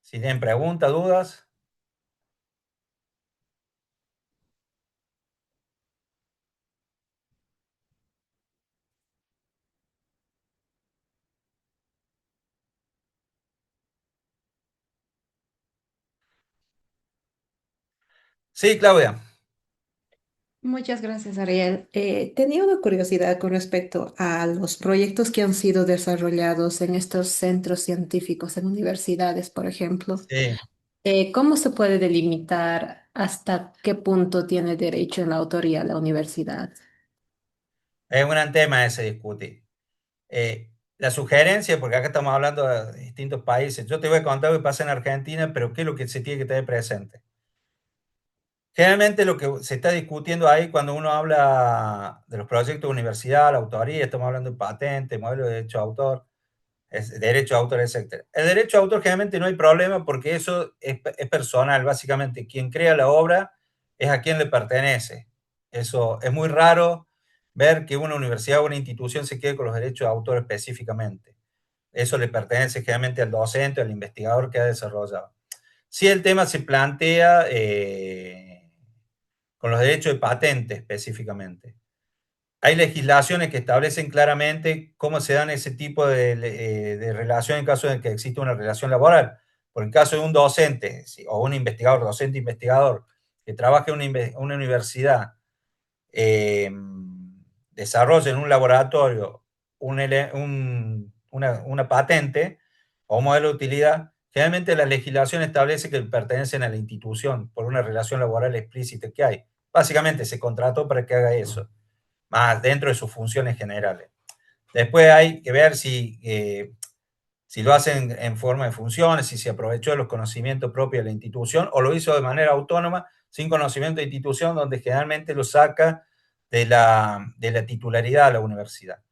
[SPEAKER 1] Si tienen preguntas, dudas, sí, Claudia.
[SPEAKER 3] Muchas gracias, Ariel. Tenía una curiosidad con respecto a los proyectos que han sido desarrollados en estos centros científicos, en universidades, por ejemplo.
[SPEAKER 1] Sí,
[SPEAKER 3] ¿Cómo se puede delimitar hasta qué punto tiene derecho en la autoría la universidad?
[SPEAKER 1] es un gran tema ese discutir. La sugerencia, porque acá estamos hablando de distintos países, yo te voy a contar lo que pasa en Argentina, pero qué es lo que se tiene que tener presente. Generalmente lo que se está discutiendo ahí cuando uno habla de los proyectos de universidad, la autoría, estamos hablando de patente, modelo de derecho de autor, derecho de autor, etcétera. El derecho de autor generalmente no hay problema porque eso es personal, básicamente quien crea la obra es a quien le pertenece. Eso es muy raro ver que una universidad o una institución se quede con los derechos de autor específicamente. Eso le pertenece generalmente al docente, al investigador que ha desarrollado. Si el tema se plantea con los derechos de patente específicamente. Hay legislaciones que establecen claramente cómo se dan ese tipo de relación en caso de que exista una relación laboral. Por el caso de un docente o un investigador, docente-investigador, que trabaja en una universidad, eh, desarrolla en un laboratorio una patente o un modelo de utilidad, generalmente la legislación establece que pertenecen a la institución por una relación laboral explícita que hay. Básicamente se contrató para que haga eso, más dentro de sus funciones generales. Después hay que ver si lo hacen en forma de funciones, si se aprovechó de los conocimientos propios de la institución o lo hizo de manera autónoma, sin conocimiento de institución, donde generalmente lo saca de la titularidad de la universidad.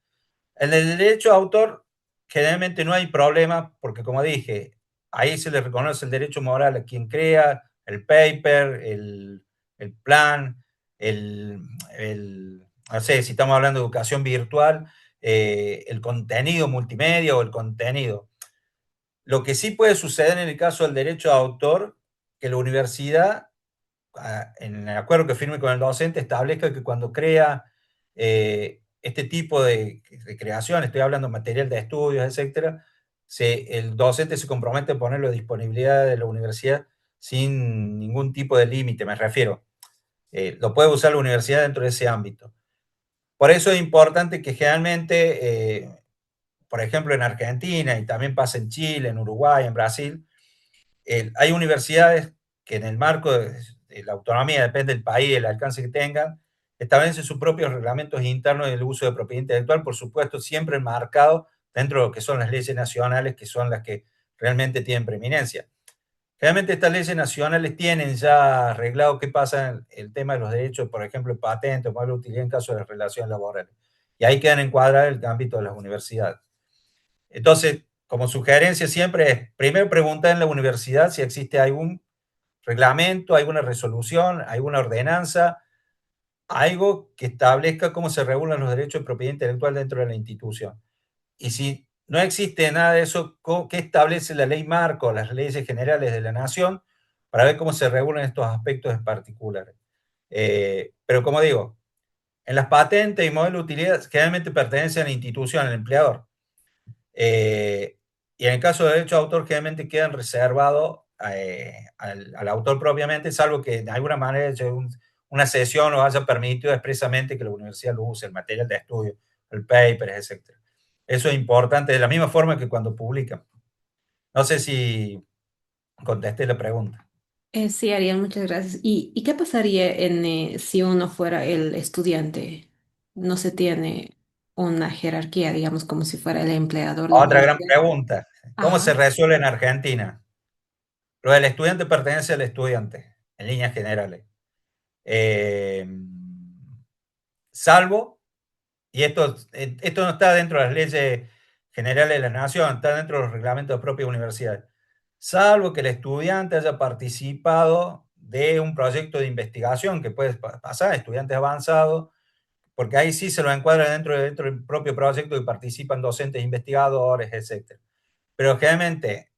[SPEAKER 1] En el derecho de autor, generalmente no hay problema, porque como dije, ahí se le reconoce el derecho moral a quien crea el paper, el plan, no sé, si estamos hablando de educación virtual, el contenido multimedia o el contenido. Lo que sí puede suceder en el caso del derecho de autor, que la universidad, en el acuerdo que firme con el docente, establezca que cuando crea este tipo de creación, estoy hablando de material de estudios, etcétera, el docente se compromete a ponerlo a disponibilidad de la universidad sin ningún tipo de límite, me refiero. Lo puede usar la universidad dentro de ese ámbito. Por eso es importante que generalmente, por ejemplo, en Argentina y también pasa en Chile, en Uruguay, en Brasil, hay universidades que en el marco de la autonomía, depende del país, el alcance que tengan, establecen sus propios reglamentos internos del uso de propiedad intelectual, por supuesto, siempre enmarcado dentro de lo que son las leyes nacionales, que son las que realmente tienen preeminencia. Realmente estas leyes nacionales tienen ya arreglado qué pasa en el tema de los derechos, por ejemplo, patente o modelo de utilidad en caso de relaciones laborales. Y ahí quedan encuadradas el ámbito de las universidades. Entonces, como sugerencia siempre es, primero preguntar en la universidad si existe algún reglamento, alguna resolución, alguna ordenanza, algo que establezca cómo se regulan los derechos de propiedad intelectual dentro de la institución. Y si no existe nada de eso, ¿qué establece la ley marco, las leyes generales de la nación, para ver cómo se regulan estos aspectos en particular? Pero como digo, en las patentes y modelos de utilidad generalmente pertenecen a la institución, al empleador. Y en el caso de derecho de autor, generalmente quedan reservados al autor propiamente, salvo que de alguna manera una sesión lo haya permitido expresamente que la universidad lo use, el material de estudio, el paper, etc. Eso es importante, de la misma forma que cuando publican. No sé si contesté la pregunta.
[SPEAKER 3] Sí, Ariel, muchas gracias. ¿Y qué pasaría si uno fuera el estudiante? No se tiene una jerarquía, digamos, como si fuera el empleador la
[SPEAKER 1] Otra gran
[SPEAKER 3] universidad.
[SPEAKER 1] pregunta. ¿Cómo se
[SPEAKER 3] Ajá.
[SPEAKER 1] resuelve en Argentina? Lo del estudiante pertenece al estudiante, en líneas generales. Eh, salvo, y esto no está dentro de las leyes generales de la nación, está dentro de los reglamentos de propia universidad, salvo que el estudiante haya participado de un proyecto de investigación que puede pasar, estudiantes avanzados, porque ahí sí se lo encuadra dentro del propio proyecto y participan docentes investigadores, etc. Pero generalmente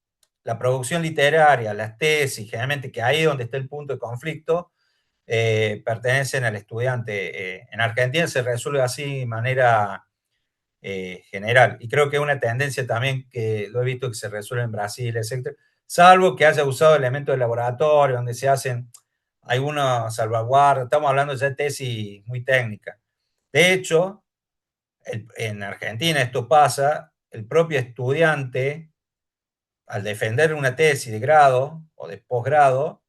[SPEAKER 1] la producción literaria, las tesis, generalmente que ahí es donde está el punto de conflicto, pertenecen al estudiante. En Argentina se resuelve así de manera general. Y creo que es una tendencia también que lo he visto que se resuelve en Brasil, etcétera, salvo que haya usado elementos de laboratorio donde se hacen algunas salvaguardas. Estamos hablando ya de tesis muy técnicas. De hecho, en Argentina esto pasa, el propio estudiante, al defender una tesis de grado o de posgrado,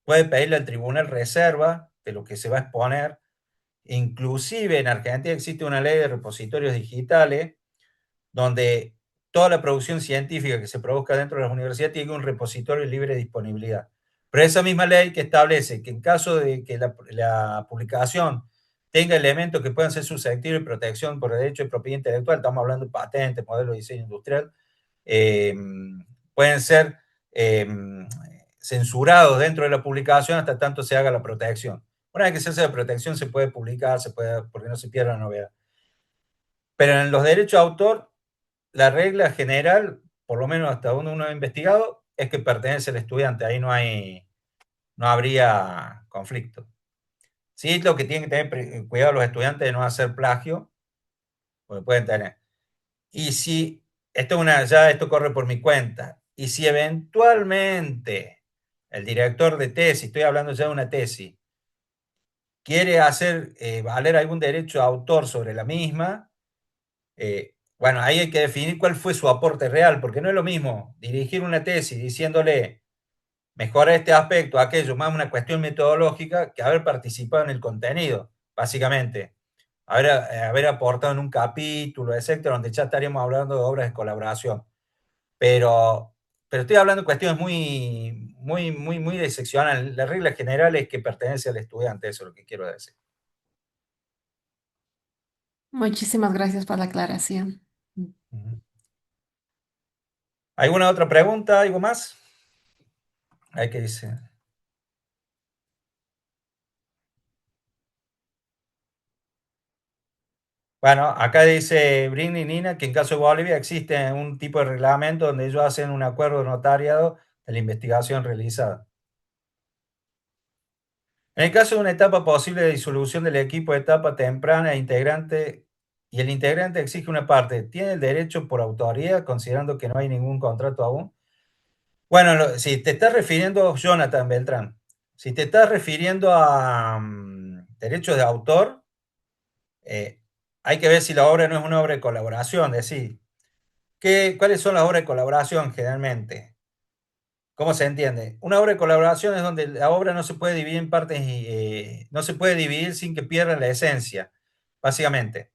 [SPEAKER 1] puede pedirle al tribunal reserva de lo que se va a exponer. Inclusive en Argentina existe una ley de repositorios digitales donde toda la producción científica que se produzca dentro de las universidades tiene un repositorio de libre disponibilidad. Pero esa misma ley que establece que en caso de que la publicación tenga elementos que puedan ser susceptibles de protección por derecho de propiedad intelectual, estamos hablando de patentes, modelos de diseño industrial, eh, pueden ser eh, censurados dentro de la publicación hasta tanto se haga la protección. Una vez que se hace la protección se puede publicar, porque no se pierda la novedad. Pero en los derechos de autor, la regla general, por lo menos hasta donde uno ha investigado, es que pertenece al estudiante. Ahí no habría conflicto. Sí, lo que tienen que tener cuidado los estudiantes de no hacer plagio, porque pueden tener. Y si, esto corre por mi cuenta, y si eventualmente el director de tesis, estoy hablando ya de una tesis, quiere hacer valer algún derecho de autor sobre la misma, bueno, ahí hay que definir cuál fue su aporte real, porque no es lo mismo dirigir una tesis diciéndole mejora este aspecto, aquello, más una cuestión metodológica, que haber participado en el contenido, básicamente. Haber aportado en un capítulo, etcétera, donde ya estaríamos hablando de obras de colaboración. Pero, pero estoy hablando de cuestiones muy diseccionales. La regla general es que pertenece al estudiante, eso es lo que quiero decir.
[SPEAKER 3] Muchísimas gracias por la aclaración.
[SPEAKER 1] ¿Alguna otra pregunta? ¿Algo más? Hay que decir. Bueno, acá dice Britney Nina que en caso de Bolivia existe un tipo de reglamento donde ellos hacen un acuerdo notariado de la investigación realizada. En el caso de una etapa posible de disolución del equipo de etapa temprana integrante y el integrante exige una parte, ¿tiene el derecho por autoría considerando que no hay ningún contrato aún? Bueno, si te estás refiriendo, Jonathan Beltrán, si te estás refiriendo a derechos de autor, eh, hay que ver si la obra no es una obra de colaboración, es decir, ¿cuáles son las obras de colaboración generalmente? ¿Cómo se entiende? Una obra de colaboración es donde la obra no se puede dividir en partes y no se puede dividir sin que pierda la esencia, básicamente.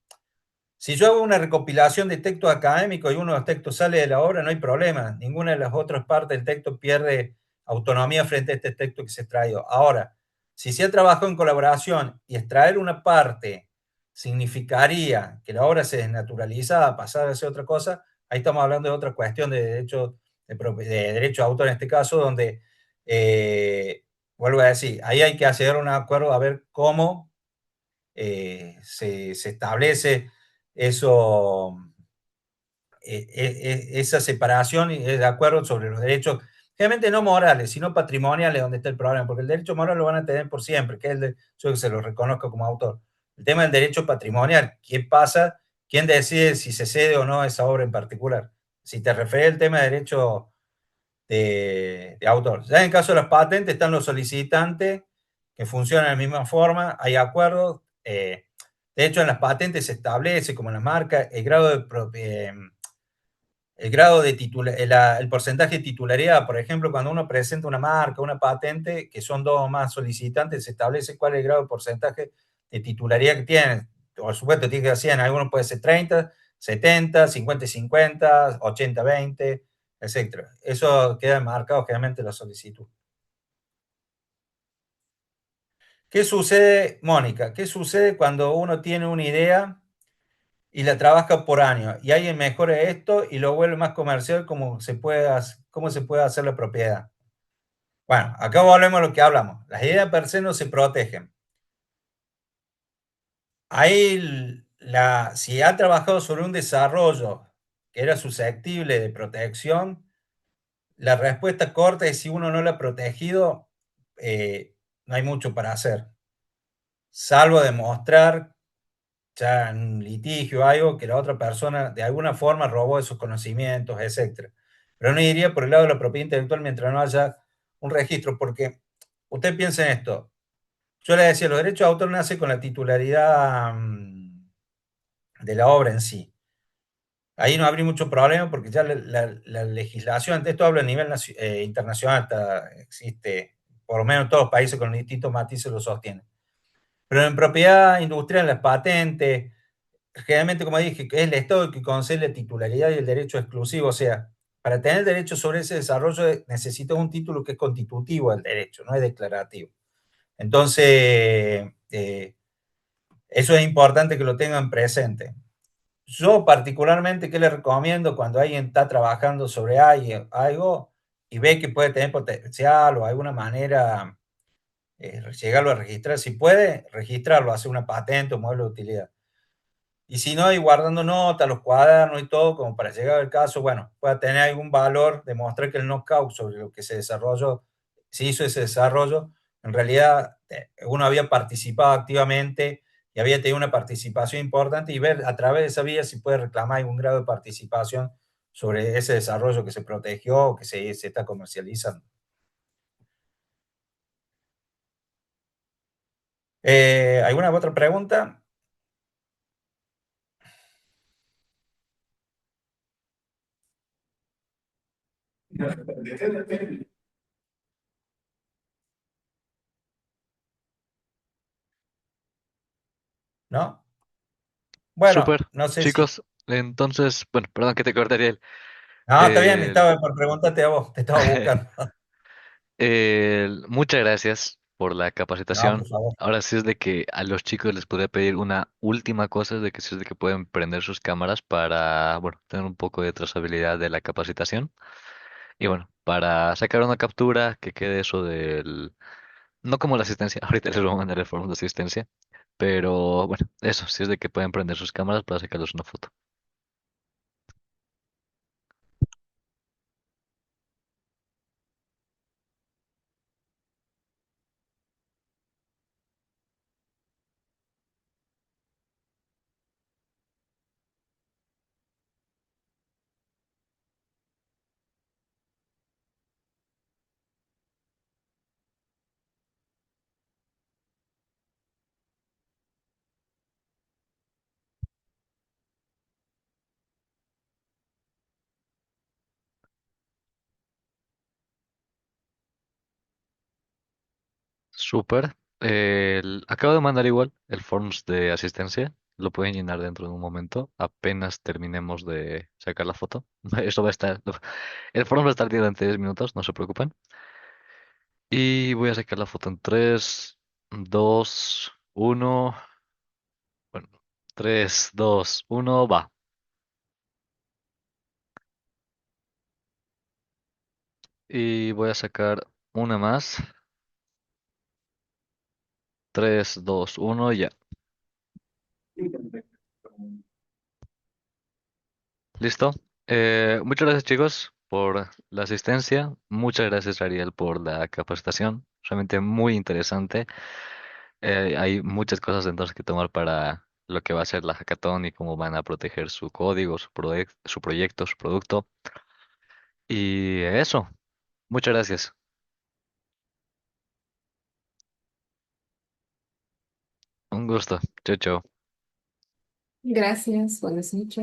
[SPEAKER 1] Si yo hago una recopilación de textos académicos y uno de los textos sale de la obra, no hay problema. Ninguna de las otras partes del texto pierde autonomía frente a este texto que se ha extraído. Ahora, si se ha trabajado en colaboración y extraer una parte significaría que la obra se desnaturalizaba, pasara a ser otra cosa, Ahí estamos hablando de otra cuestión de derecho de derecho de autor en este caso, donde, eh, vuelvo a decir, ahí hay que hacer un acuerdo a ver cómo se establece eso, esa separación y de acuerdo sobre los derechos, realmente no morales, sino patrimoniales, donde está el problema, porque el derecho moral lo van a tener por siempre, que es el de, yo que se lo reconozco como autor. El tema del derecho patrimonial, ¿qué pasa? ¿Quién decide si se cede o no esa obra en particular? Si te refieres al tema de derecho de autor. Ya en el caso de las patentes están los solicitantes que funcionan de la misma forma, hay acuerdos. De hecho, en las patentes se establece, como en las marcas, el grado de el porcentaje de titularidad. Por ejemplo, cuando uno presenta una marca, una patente, que son dos o más solicitantes, se establece cuál es el grado de porcentaje de titularidad que tienen. Por supuesto, tiene que ser 100, algunos puede ser 30, 70, 50 y 50, 80, 20, etcétera. Eso queda marcado generalmente en la solicitud. ¿Qué sucede, Mónica? ¿Qué sucede cuando uno tiene una idea y la trabaja por años y alguien mejora esto y lo vuelve más comercial? ¿Cómo se puede hacer la propiedad? Bueno, acá volvemos a lo que hablamos. Las ideas per se no se protegen. Ahí, si ha trabajado sobre un desarrollo que era susceptible de protección, la respuesta corta es si uno no lo ha protegido, no hay mucho para hacer, salvo demostrar ya en un litigio o algo que la otra persona de alguna forma robó esos conocimientos, etcétera. Pero no iría por el lado de la propiedad intelectual mientras no haya un registro, porque usted piensa en esto. Yo le decía, los derechos de autor nacen con la titularidad de la obra en sí. Ahí no habría mucho problema porque ya la legislación, esto hablo a nivel internacional, existe, por lo menos en todos los países con distintos matices lo sostienen. Pero en propiedad industrial, en las patentes, generalmente, como dije, que es el Estado el que concede la titularidad y el derecho exclusivo. O sea, para tener derecho sobre ese desarrollo necesitas un título que es constitutivo del derecho, no es declarativo. Entonces, eso es importante que lo tengan presente. Yo particularmente, ¿qué le recomiendo cuando alguien está trabajando sobre algo y ve que puede tener potencial o alguna manera llegarlo a registrar? Si puede, registrarlo, hacer una patente o modelo de utilidad. Y si no, ir guardando notas, los cuadernos y todo, como para llegar al caso, bueno, pueda tener algún valor, demostrar que el knockout sobre lo que se desarrolló, se hizo ese desarrollo, en realidad uno había participado activamente y había tenido una participación importante y ver a través de esa vía si puede reclamar algún grado de participación sobre ese desarrollo que se protegió o que se está comercializando. ¿Alguna otra pregunta? ¿No? Bueno,
[SPEAKER 2] Súper,
[SPEAKER 1] no sé si...
[SPEAKER 2] chicos. Entonces, bueno, perdón que te cortaría
[SPEAKER 1] No, está bien,
[SPEAKER 2] el,
[SPEAKER 1] estaba por preguntarte a vos, te estaba buscando.
[SPEAKER 2] muchas gracias por la
[SPEAKER 1] No, por
[SPEAKER 2] capacitación.
[SPEAKER 1] favor.
[SPEAKER 2] Ahora sí es de que a los chicos les podría pedir una última cosa, es de que sí es de que pueden prender sus cámaras para, bueno, tener un poco de trazabilidad de la capacitación. Y bueno, para sacar una captura que quede eso del... No como la asistencia, ahorita les voy a mandar el formato de asistencia, pero bueno, eso, sí es de que pueden prender sus cámaras para sacarles una foto. Súper. Acabo de mandar igual el forms de asistencia. Lo pueden llenar dentro de un momento, apenas terminemos de sacar la foto. Eso va a estar, el form va a estar durante 10 minutos, no se preocupen. Y voy a sacar la foto en 3, 2, 1. Bueno, 3, 2, 1, va. Y voy a sacar una más. 3, 2, 1, ya. ¿Listo? Muchas gracias, chicos, por la asistencia. Muchas gracias, Ariel, por la capacitación. Realmente muy interesante. Hay muchas cosas entonces que tomar para lo que va a ser la hackathon y cómo van a proteger su código, su proyecto, su producto. Y eso, muchas gracias. Un gusto. Chao, chao.
[SPEAKER 3] Gracias, buenas noches.